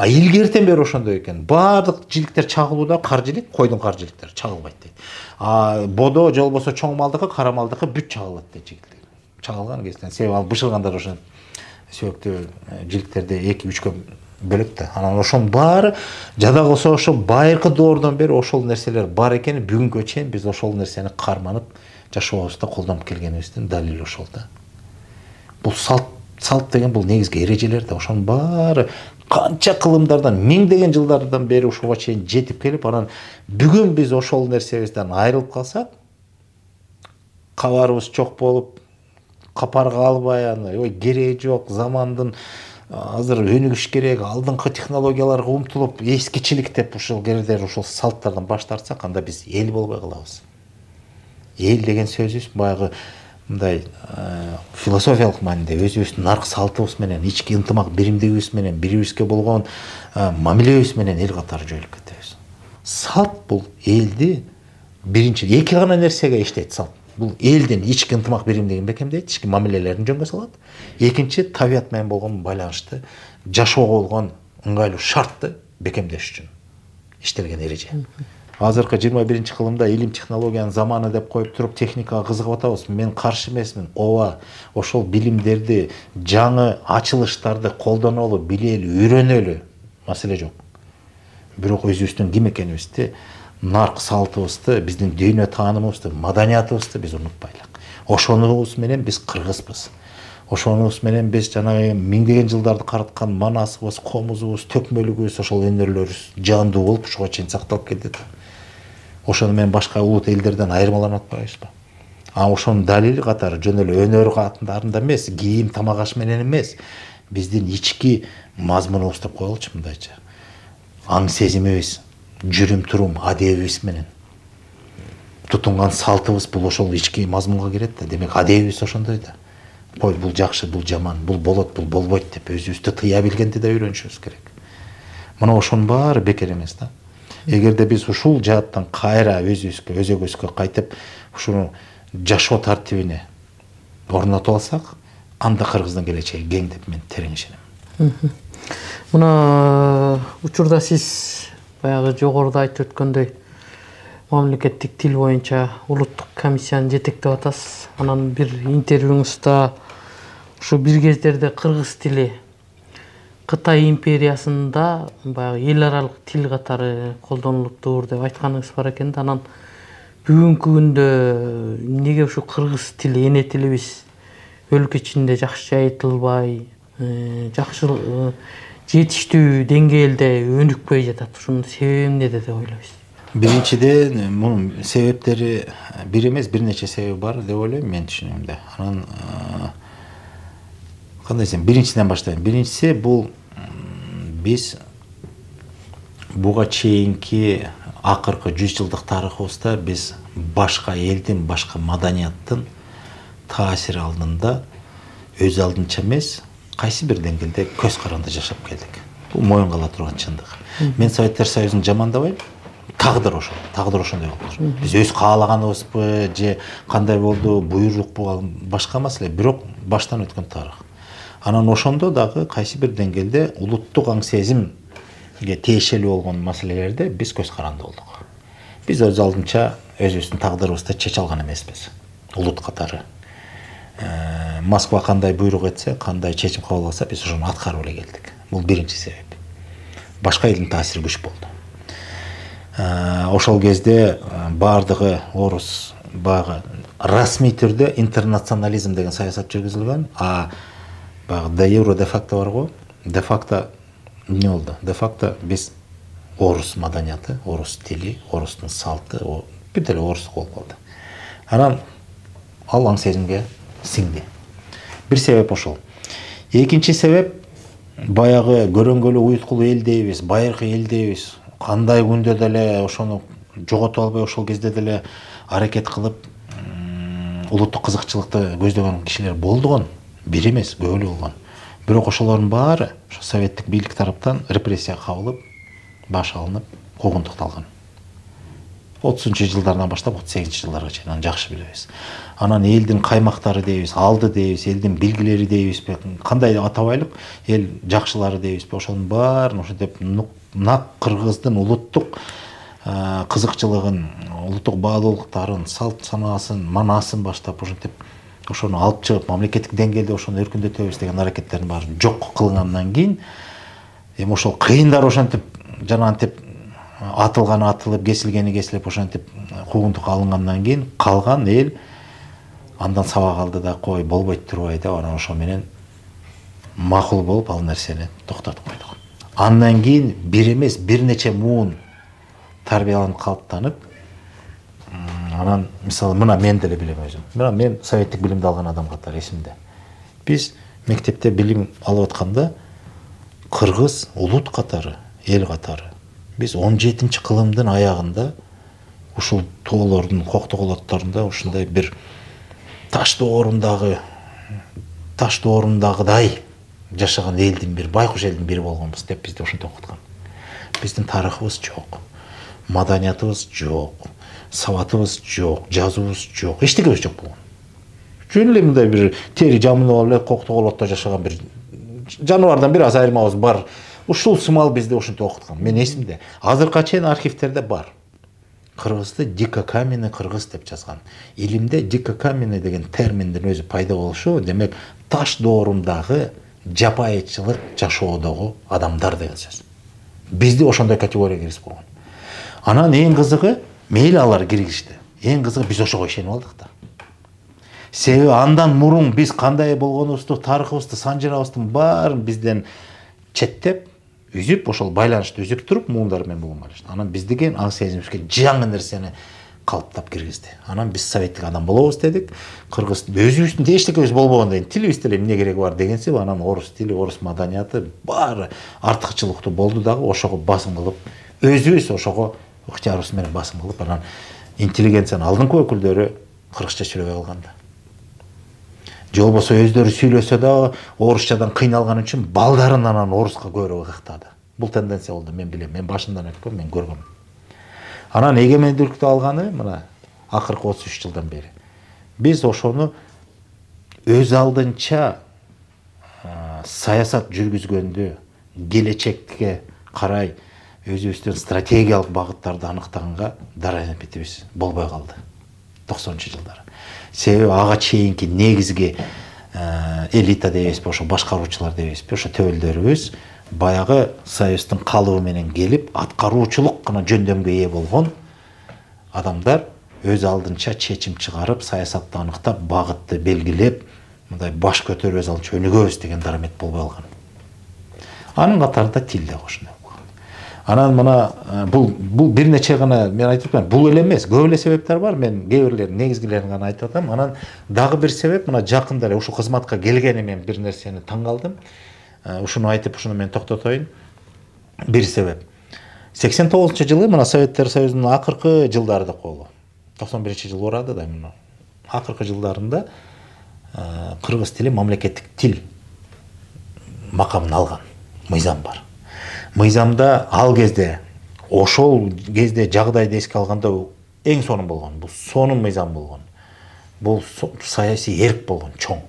B: Илгертен бери ошондой экен. Баардык жиликтер чагылууда кар жилик, койдун кар жиликтери чагылбайт дейт. Бодо же болбосо чоң малдыкы, кара малдыкы бүт чагылат дейт жигиттер. Чагылган кезден себеби ал бышылганда ошо сөөктүү жиликтерди 2-3кө бөлөт да. Анан ошонун баары жада калса ошо байыркы доордон бери ошол нерселер бар экени бүгүнгө чейин биз ошол нерсени карманып жашообузда колдонуп келгенибиздин далили ошол да. Бул салт деген бул негизги эрежелер да. Ошонун баары канча кылымдардан, миңдеген жылдардан бери ушуга чейин жетип келип, анан бүгүн биз ошол нерсебизден айрылып калсак, кабарыбыз чок болуп, капарга албай, ой кереги жок, замандын азыр өнүгүш керек, алдыңкы технологияларга умтулуп, эскичилик деп ушул кердер ушул салттардан баш тартсак, анда биз эл болбой калабыз. Эл деген сөзүбүз баягы мындай философиялык мааниде өзүбүздүн нарк салтыбыз менен, ички ынтымак биримдигибиз менен, бири-бирибизге болгон мамилебиз менен эл катары жоюлуп кетебиз. Салт бул элди биринчи эки гана нерсеге иштейт салт. Бул элдин ички ынтымак биримдигин бекемдейт, ички мамилелерин жөнгө салат. Экинчи табият менен болгон байланышты, жашоого болгон ыңгайлуу шартты бекемдеш үчүн иштелген эреже. Азыркы 21 кылымда илим технологиянын заманы деп коюп туруп техникага кызыгып атабыз. Мен каршы эмесмин. Ооба, ошол билимдерди, жаңы ачылыштарды колдонолу, билели, үйрөнөлү. Маселе жок. Бирок өзүбүздүн ким экенибизди, нарк салтыбызды, биздин дүйнө таанымыбызды, маданиятыбызды биз унутпайлык. Ошонубуз менен биз кыргызбыз. Ошонубуз менен биз жанагы миңдеген жылдарды караткан манасыбыз, комузубуз, төкмөлүгүбүз, ошол өнөрлөрүбүз жандуу болуп ушуга чейин сакталып келди да. Ошону менен башка улут элдерден айырмаланып атпайбызбы? Ошонун далили катары жөн эле өнөр катарында эмес, кийим тамак аш менен эмес, биздин ички мазмунубуз деп коелучу мындайча. Аң сезимибиз, жүрүм турум адебибиз менен тутунган салтыбыз бул ошол ички мазмунга кирет да. Демек адебибиз ошондой да. Ой, бул жакшы, бул жаман, бул болот, бул болбойт деп өзүбүздү тыя билгенди да үйрөнүшүбүз керек. Мына ошонун баары бекер эмес да. Эгерде биз ушул жааттан кайра өзөгөбүзгө кайтып, ушуну жашоо тартибине орнотуп алсак, анда Кыргыздын келечеги кең деп мен терең ишенем.
A: Мына учурда сиз баягы жогоруда айтып өткөндөй мамлекеттик тил боюнча улуттук комиссияны жетектеп атасыз. Анан бир интервьюңузда ушу бир кездерде кыргыз тили Кытай империясында баягы эл аралык тил катары колдонулуптур деп айтканыңыз бар экен да. Анан бүгүнкү күндө эмнеге ушу кыргыз тили, эне тилибиз өлкө ичинде жакшы айтылбай, жакшы жетиштүү деңгээлде өнүкпөй жатат? Ушунун себеби эмнеде деп ойлойсуз?
B: Биринчиден, мунун себептери бир эмес, бир нече себеби бар деп ойлойм мен түшүнүмдө. Анан кандай десем, биринчиден баштайм. Биринчиси бул биз буга чейинки акыркы 100 жылдык тарыхыбызда биз башка элдин, башка маданияттын таасири алдында өз алдынча эмес, кайсы бир деңгээлде көз каранды жашап келдик. Бул моюнга ала турган чындык. Мен Советтер Союзун жамандабайм. Тагдыр ошондой болду. Биз өз каалаганыбызбы же кандай болду, буйрук башка маселе, бирок баштан өткөн тарых. Анан ошондо дагы кайсы бир деңгээлде улуттук аң сезимге тиешелүү болгон маселелерде биз көз каранды болдук. Биз өз алдынча өзүбүздүн тагдырыбызды чече алган эмеспиз. Улут катары. Москва кандай буйрук этсе, кандай чечим кабыл алса, биз ошону аткарып эле келдик. Бул биринчи себеп. Башка элдин таасири күч болду. Ошол кезде бардыгы орус баягы расмий түрдө интернационализм деген саясат жүргүзүлгөн. Баягы де евро де факто бар го. Де факто эмне болду? Де факто биз орус маданияты, орус тили, орустун салты, бүт эле орустук болуп калды. Анан ал аң сезимге сиңди. Бир себеп ошол. Экинчи себеп баягы көрөнгөлү уюткулуу эл дейбиз, байыркы эл дейбиз. Кандай күндө деле ошону жоготуп албай, ошол кезде деле аракет кылып улуттук кызыкчылыкты көздөгөн кишилер болдугон, бир эмес, көп эле болгон. Бирок ошолордун баары ошо советтик бийлик тараптан репрессияга кабылып, баш алынып, куугунтукталган. 30 жылдардан баштап 38 жылдарга чейин аны жакшы билебиз. Анан элдин каймактары дейбиз, алды дейбиз, элдин билгилери дейбизби, кандай атабайлык эл жакшылары дейбизби, ошонун баарын ошентип нак кыргыздын улуттук кызыкчылыгын, улуттук баалуулуктарын, салт санаасын, манасын баштап ошентип ошону алып чыгып мамлекеттик деңгээлде ошону өркүндөтөбүз деген аракеттердин баары жок кылынгандан кийин эми ошол кыйындар ошентип жанагынтип атылганы атылып, кесилгени кесилип ошентип куугунтукка алынгандан кийин калган эл андан сабак алды да кой болбойт турбай деп анан ошо менен макул болуп ал нерсени токтотуп койдук. Андан кийин бир эмес бир нече муун тарбияланып калыптанып, анан мисалы мына мен деле билем өзүм. Мына мен советтик билимди алган адам катары эсимде. Биз мектепте билим алып атканда кыргыз улут катары, эл катары биз 17-ci кылымдын аягында ушул тоолордун, коктоголотторунда ушундай бир таш доорундагыдай жашаган элдин бир байкуш элдин бири болгонбуз деп бизди ошентип окуткан. Биздин тарыхыбыз жок, маданиятыбыз жок, сабатыбыз жок, жазуубуз жок, эчтекебиз жок болгон. Жөн эле мындай бир тери жамынып алып эле коктоголотто жашаган бир жаныбардан бир аз айырмабыз бар. Ушул сымал бизди ошентип окуткан. Мен эсимде. Азыркыга чейин архивтерде бар. Кыргызды дикокаменный кыргыз деп жазган. Илимде дикокаменный деген терминдин өзү пайда болушу, демек таш доорундагы жапайычылык жашоодогу адамдар деген сөз. Бизди ошондой категорияга киргизип койгон. Анан эң кызыгы мейли алар киргизишти. Эң кызыгы биз ошого ишенип алдык да. Себеби андан мурун биз кандай болгонубузду, тарыхыбызды, санжырабыздын баарын бизден четтеп, үзүп, ошол байланышты үзүп туруп, муундар менен болгон байланышты. Анан биз деген аң сезимибизге жаңы нерсени калыптап киргизди. Анан биз советтик адам болобуз дедик. Кыргыз өзүбүздүн эчтекебиз болбогондон кийин тилибиз деле эмне кереги бар дегенсип, анан орус тили, орус маданияты баары артыкчылыктуу болду дагы, ошого басым кылып, өзүбүз ошого ыктыярыбыз менен басым кылып, анан интеллигенциянын алдыңкы өкүлдөрү кыргызча сүйлөбөй калганда. Же болбосо өздөрү сүйлөсө да орусчадан кыйналган үчүн балдарын анан оруска көбүрөөк ыктады. Бул тенденция болду, мен билем, мен башынан өткөм, мен көргөм. Анан эгемендүүлүктү алганы мына акыркы 33 жылдан бери. Биз ошону өз алдынча саясат жүргүзгөндө, келечекке карай өзүбүздүн стратегиялык багыттарды аныктаганга дараянепетибиз болбой калды 90-жылдары. Себеби ага чейинки негизги элита дейбизби, ошо башкаруучулар дейбизби, ошо төбөлдөрүбүз баягы союздун калыбы менен келип, аткаруучулук гана жөндөмгө ээ болгон адамдар өз алдынча чечим чыгарып, саясатты аныктап, багытты белгилеп, мындай баш көтөрүп өз алдынча өнүгөбүз деген дарамет болбой калган. Анын катарында тил да ошондой. Анан мына бул бир нече гана мен айтып атам, бул эле эмес, көп эле себептер бар. Мен кээ бирлерин, негизгилерин гана айтып атам. Анан дагы бир себеп, мына жакында эле ушул кызматка келгени мен бир нерсени таң калдым. Ушуну айтып, ушуну мен токтотоюн. Бир себеп. 89-жылы мына Советтер Союзунун акыркы жылдары деп коелу. 91-жыл урады да мына. Акыркы жылдарында кыргыз тили мамлекеттик тил макамын алган мыйзам бар. Мыйзамда ал кезде, ошол кезде жагдайды эске алганда эң сонун болгон. Бул сонун мыйзам болгон. Бул саясий эрк болгон, чоң.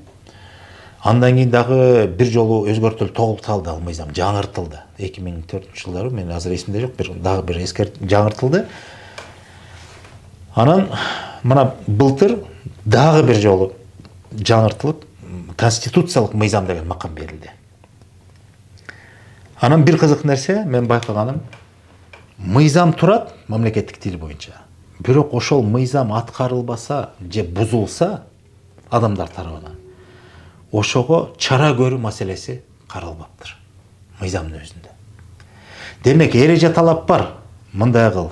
B: Андан кийин дагы бир жолу өзгөртүлүп тогулталды ал мыйзам, жаңыртылды. 2004-жылдары, мен азыр эсимде жок, дагы бир жаңыртылды. Анан мына былтыр дагы бир жолу жаңыртылып, конституциялык мыйзам деген макам берилди. Анан бир кызык нерсе, мен байкаганым, мыйзам турат мамлекеттик тил боюнча. Бирок ошол мыйзам аткарылбаса же бузулса адамдар тарабынан, ошого чара көрүү маселеси каралбаптыр мыйзамдын өзүндө. Демек, эреже талап бар. Мындай кыл,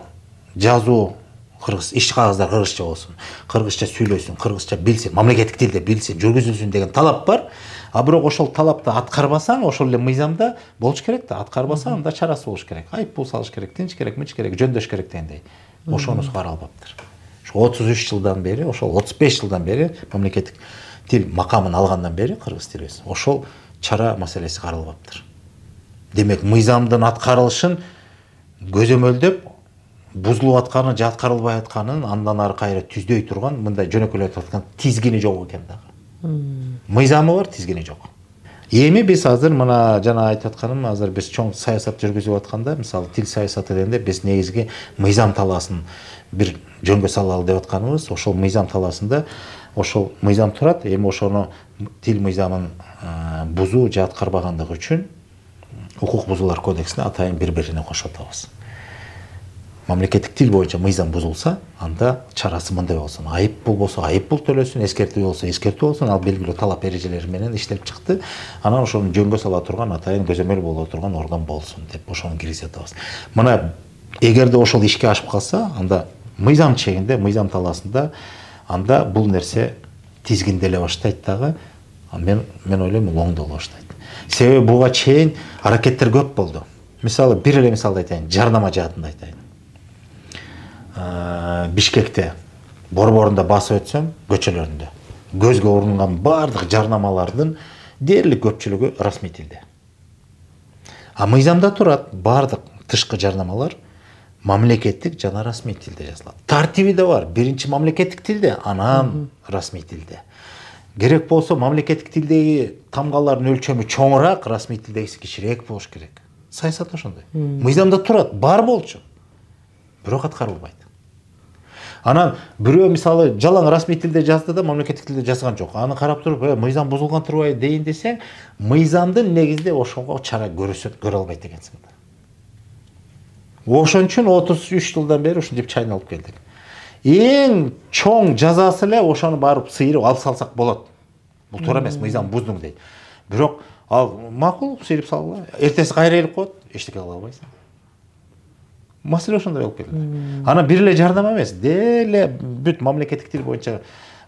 B: жазуу кыргыз, иш кагаздар кыргызча болсун, кыргызча сүйлөсүн, кыргызча билсин, мамлекеттик тилде билсин, жүргүзүлсүн деген талап бар. А бирок ошол талапты аткарбасаң, ошол эле мыйзамда болуш керек да, аткарбасаң анда чарасы болуш керек. Айып пул салыш керек, тинч керек, мынч керек, жөндөш керек дегендей. Ошонусу каралбаптыр. Ошо 33 жылдан бери, ошол 35 жылдан бери мамлекеттик тил макамын алгандан бери кыргыз тилибиз ошол чара маселеси каралбаптыр. Демек, мыйзамдын аткарылышын көзөмөлдөп, бузулуп атканы же аткарылбай атканын андан ары кайра түздөй турган мындай жөнөкөйлөтүп аткан тизгини жок экен дагы. Мыйзамы бар, тизгини жок. Эми биз азыр мына жана айтып атканым, азыр биз чоң саясат жүргүзүп атканда, мисалы тил саясаты дегенде биз негизги мыйзам талаасын бир жөнгө салалы деп атканыбыз, ошол мыйзам талаасында ошол мыйзам турат, эми ошону тил мыйзамын бузуу же аткарбагандыгы үчүн укук бузуулар кодексине атайын бири-бирине кошуп атабыз. Мамлекеттик тил боюнча мыйзам бузулса, анда чарасы мындай болсун. Айыппул болсо айыппул төлөсүн, эскертүү болсо эскертүү болсун, ал белгилүү талап эрежелери менен иштелип чыкты. Анан ошону жөнгө сала турган, атайын көзөмөл боло турган орган болсун деп ошону киргизип атабыз. Мына эгерде ошол ишке ашып калса, анда мыйзам чегинде, мыйзам талаасында анда бул нерсе тизгинделе баштайт дагы. Мен ойлойм, оңдоло баштайт. Себеби буга чейин аракеттер көп болду. Мисалы, бир эле мисалды айтайын, жарнама жаатында айтайын. Бишкекте борборунда басып өтсөм, көчөлөрүндө көзгө урунган бардык жарнамалардын дээрлик көпчүлүгү расмий тилде. А мыйзамда турат, бардык тышкы жарнамалар мамлекеттик жана расмий тилде жазылат. Тартиби да бар. Биринчи мамлекеттик тилде, анан расмий тилде. Керек болсо мамлекеттик тилдеги тамгалардын өлчөмү чоңураак, расмий тилдегиси кичирээк болуш керек. Саясат ошондой. Мыйзамда турат, бар болчу. Бирок аткарылбайт. Анан бирөө мисалы жалаң расмий тилде жазды да мамлекеттик тилде жазган жок. Аны карап туруп, мыйзам бузулган турбайбы дейин десең, мыйзамдын негизинде ошого чара көрө албайт экенсиң да. Ошон үчүн 33 жылдан бери ушинтип чайналып келдик. Эң чоң жазасы эле ошону барып сыйрып алып салсак болот. Бул туура эмес, мыйзам буздуң дейт. Бирок ал макул сыйрып салгыла. Эртеси кайра келип коет, эчтеке кыла албайсың. Маселе ошондой болуп келди. Анан бир эле жардама эмес, деле бүт мамлекеттик тил боюнча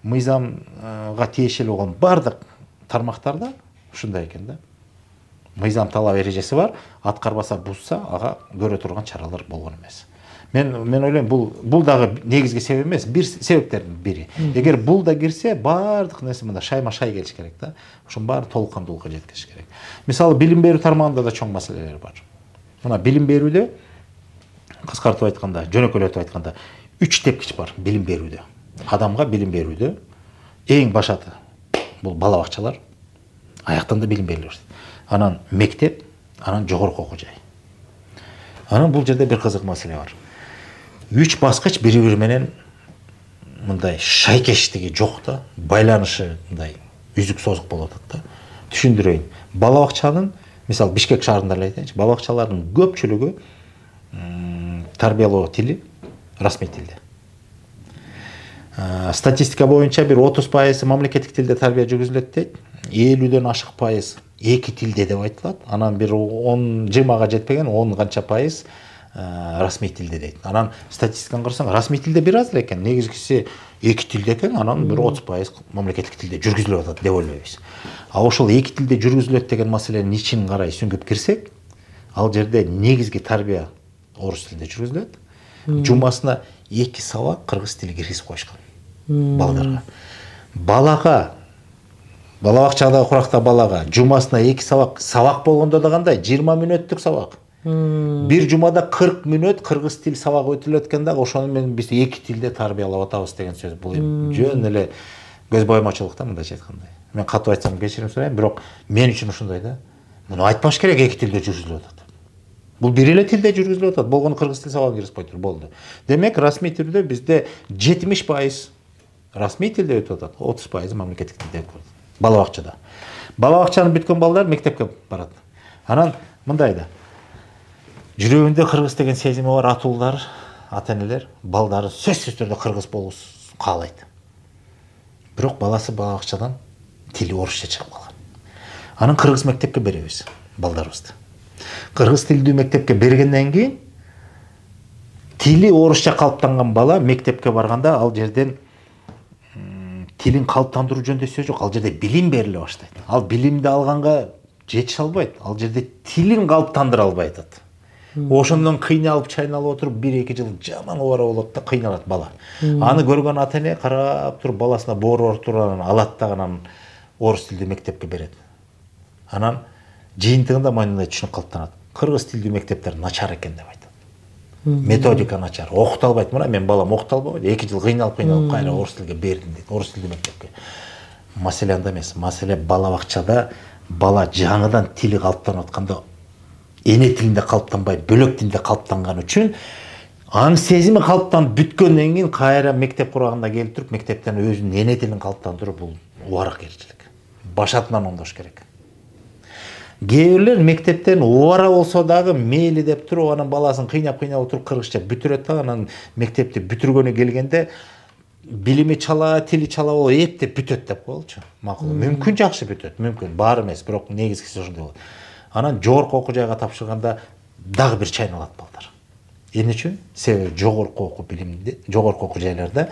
B: мыйзамга тиешелүү болгон бардык тармактарда ушундай экен да. Мыйзам талап эрежеси бар, аткарбаса бузса, ага көрө турган чаралар болгон эмес. Мен ойлойм, бул дагы негизги себеп эмес, бир себептердин бири. Эгер бул да кирсе, бардык нерсе мында шайма-шай келиш керек да. Ошонун баары толук кандуулукка жеткириш керек. Мисалы, билим берүү тармагында да чоң маселелер бар. Мына билим берүүдө, кыскартып айтканда, жөнөкөйлөтүп айтканда, 3 тепкич бар билим берүүдө. Адамга билим берүүдө эң башаты бул бала бакчалар, аяктан да билим берилет. Анан мектеп, анан жогорку окуу жай. Анан бул жерде бир кызык маселе бар. 3 баскыч бири-бири менен мындай шайкештиги жок да, байланышы мындай үзүк созук болуп атат да. Түшүндүрөйүн. Бала бакчанын, мисалы Бишкек шаарында эле айтайынчы, бала бакчалардын көпчүлүгү тарбиялоо тили расмий тилде. Статистика боюнча бир 30% мамлекеттик тилде тарбия жүргүзүлөт дейт. 50дөн ашык пайыз эки тилде деп айтылат. Анан бир 10-20га жетпеген 10 канча пайыз расмий тилде дейт. Анан статистиканы карасаң, расмий тилде бир аз эле экен. Негизгиси эки тилде экен, анан бир 30% мамлекеттик тилде жүргүзүлүп атат деп ойлойбуз. А ошол эки тилде жүргүзүлөт деген маселенин ичин карай сүңгүп кирсек, ал жерде негизги тарбия орус тилинде жүргүзүлөт. Жумасына 2 сабак кыргыз тили киргизип коюшкан балдарга. Балага, бала бакчадагы куракта балага жумасына 2 сабак болгондо да кандай 20 мүнөттүк сабак. Бир жумада 40 мүнөт кыргыз тил сабагы өтүлөт экен да, ошону менен биз эки тилде тарбиялап атабыз деген сөз. Бул жөн эле көз боямачылык да, мындайча айтканда. Мен катып айтсам кечирим сурайм, бирок мен үчүн ушундай да. Муну айтпаш керек, эки тилде жүргүзүлүп атат. Бул бир эле тилде жүргүзүлүп атат. Болгону кыргыз тил сабагын киргизип коюптур, болду. Демек, расмий түрдө бизде 70% расмий тилде өтүп атат, 30% мамлекеттик тилде өтүп атат. Бала бакчада. Бала бакчаны бүткөн балдар мектепке барат. Анан мындай да. Жүрөгүндө кыргыз деген сезими бар атуулар, ата-энелер балдары сөзсүз түрдө кыргыз болуш каалайт. Бирок баласы бала бакчадан тили орусча чыгып калган. Анан кыргыз мектепке беребиз балдарыбызды. Кыргыз тилдүү мектепке бергенден кийин тили орусча калыптанган бала мектепке барганда ал жерден тилин калыптандыруу жөнүндө сөз жок, ал жерде билим бериле баштайт. Ал билимди алганга жетише албайт, ал жерде тилин калыптандыра албай атат. Ошондон кыйналып чайналып отуруп 1-2 жыл жаман обара болот да, кыйналат бала. Аны көргөн ата-эне карап туруп баласына боор ооруп туруп алат да, анан орус тилдүү мектепке берет. Анан жыйынтыгында мындай түшүнүк калыптанат. Кыргыз тилдүү мектептер начар экен деп айтат. методика начар, окута албайт. Мына мен балам окута албайт, 2 жыл кыйналып кайра орус тилге бердим дейт, орус тилдүү мектепке. Маселе анда эмес. Маселе бала бакчада бала жаңыдан тили калыптанып атканда эне тилинде калыптанбай, бөлөк тилде калыптанган үчүн аң сезими калыптанып бүткөндөн кийин кайра мектеп курагында келип туруп, мектептен өзүнүн эне тилин калыптандыруу бул убаракерчилик. Башатынан оңдош керек. Кээ бирлер мектептен убара болсо дагы мейли деп туруп, анан баласын кыйнап туруп кыргызча бүтүрөт да, анан мектепти бүтүргөнү келгенде билими чала, тили чала болуп эптеп бүтөт деп коелучу. Макул. Мүмкүн жакшы бүтөт, мүмкүн, баары эмес, бирок негизгиси ошондой болот. Анан жогорку окуу жайга тапшырганда дагы бир чайналат балдар. Эмне үчүн? Себеби жогорку окуу билимде, жогорку окуу жайларда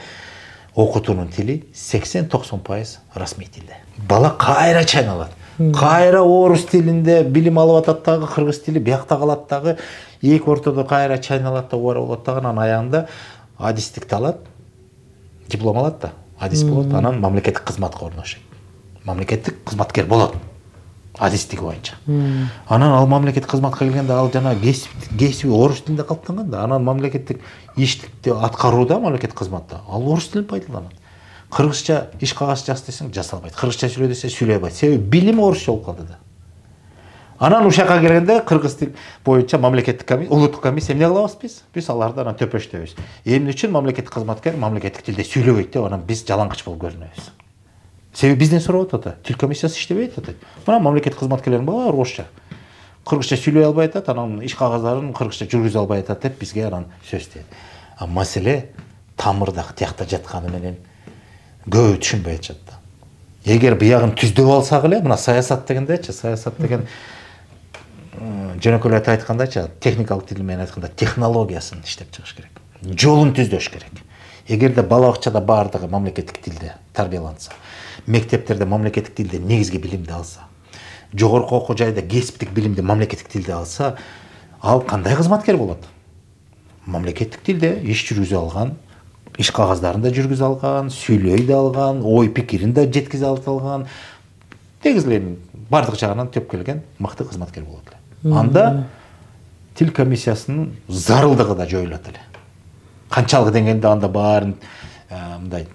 B: окутуунун тили 80-90% расмий тилде. Бала кайра чайналат. Кайра орус тилинде билим алып атат дагы, кыргыз тили биякта калат дагы, эки ортодо кайра чайналат да, убара болот дагы, анан аягында адистикти алат, диплом алат да, адис болот, анан мамлекеттик кызматка орношот. Мамлекеттик кызматкер болот. Адистиги боюнча. Анан ал мамлекеттик кызматка келгенде ал жана кесиби орус тилинде калыптанган да, анан мамлекеттик иштикти аткарууда, мамлекеттик кызматта ал орус тилин пайдаланат. Кыргызча иш кагаз жаз десең жаза албайт, кыргызча сүйлө десе сүйлөй албайт. Себеби билими орусча болуп калды да. Анан ушака келгенде кыргыз тил боюнча мамлекеттик улуттук комиссия эмне кылабыз биз? Биз аларды анан төпөштөбүз. Эмне үчүн мамлекеттик кызматкер мамлекеттик тилде сүйлөбөйт деп, анан биз жалаңкыч болуп көрүнөбүз. Себеби бизден сурап атат, тил комиссиясы иштебейт атат. Мына мамлекеттик кызматкерлердин баары орусча. Кыргызча сүйлөй албай атат, анан иш кагаздарын кыргызча жүргүзө албай атат деп бизге анан сөз дейт. А маселе тамырдагы тиякта жатканы менен көбү түшүнбөй атышат да. Эгер биягын түздөп алсак эле, мына саясат дегендечи, саясат деген жөнөкөй айткандачы, техникалык тил менен айтканда технологиясын иштеп чыгыш керек. Жолун түздөш керек. Эгерде бала бакчада баардыгы мамлекеттик тилде тарбияланса, мектептерде мамлекеттик тилде негизги билимди алса, жогорку окуу жайда кесиптик билимди мамлекеттик тилде алса, ал кандай кызматкер болот? Мамлекеттик тилде иш жүргүзө алган, иш кагаздарын да жүргүзө алган, сүйлөй да алган, ой пикирин да жеткизе алган, негизги бардык жагынан төп келген мыкты кызматкер болот эле. Анда тил комиссиясынын зарылдыгы да жоюлат эле. Канчалык деңгээлде анда баарын мындай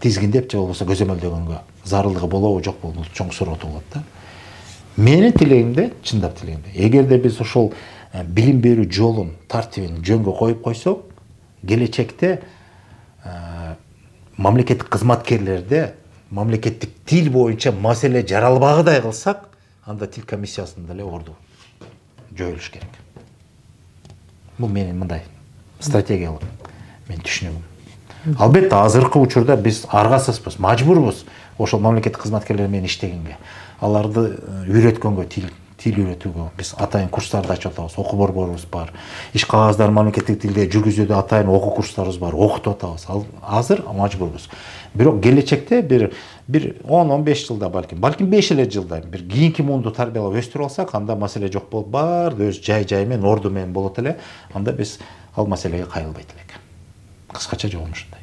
B: тизгиндеп же болбосо көзөмөлдөгөнгө зарылдыгы болобу жок болобу чоң суроо болот да. Менин тилегимде, чындап тилегимде, эгерде биз ошол билим берүү жолун, тартибин жөнгө коюп койсок, келечекте мамлекеттик кызматкерлерде мамлекеттик тил боюнча маселе жаралбагыдай кылсак, анда тил комиссиясында эле орду жоюлуш керек. Бул менин мындай стратегиялык мен түшүнүгүм. Албетте азыркы учурда биз аргасызбыз, мажбурбуз ошол мамлекеттик кызматкерлер менен иштегенге. Аларды үйрөткөнгө, тил үйрөтүүгө биз атайын курстарды ачып атабыз, окуу борборубуз бар. Иш кагаздарын мамлекеттик тилде жүргүзүүдө атайын окуу курстарыбыз бар, окутуп атабыз. Азыр мажбурбуз. Бирок келечекте бир 10-15 жылда балким 5 эле жылда бир кийинки муунду тарбиялап өстүрүп алсак, анда маселе жок болуп, баары өз жай менен, орду менен болот эле. Анда биз ал маселеге кайрылбайт элек. Кыскача жообум ушундай.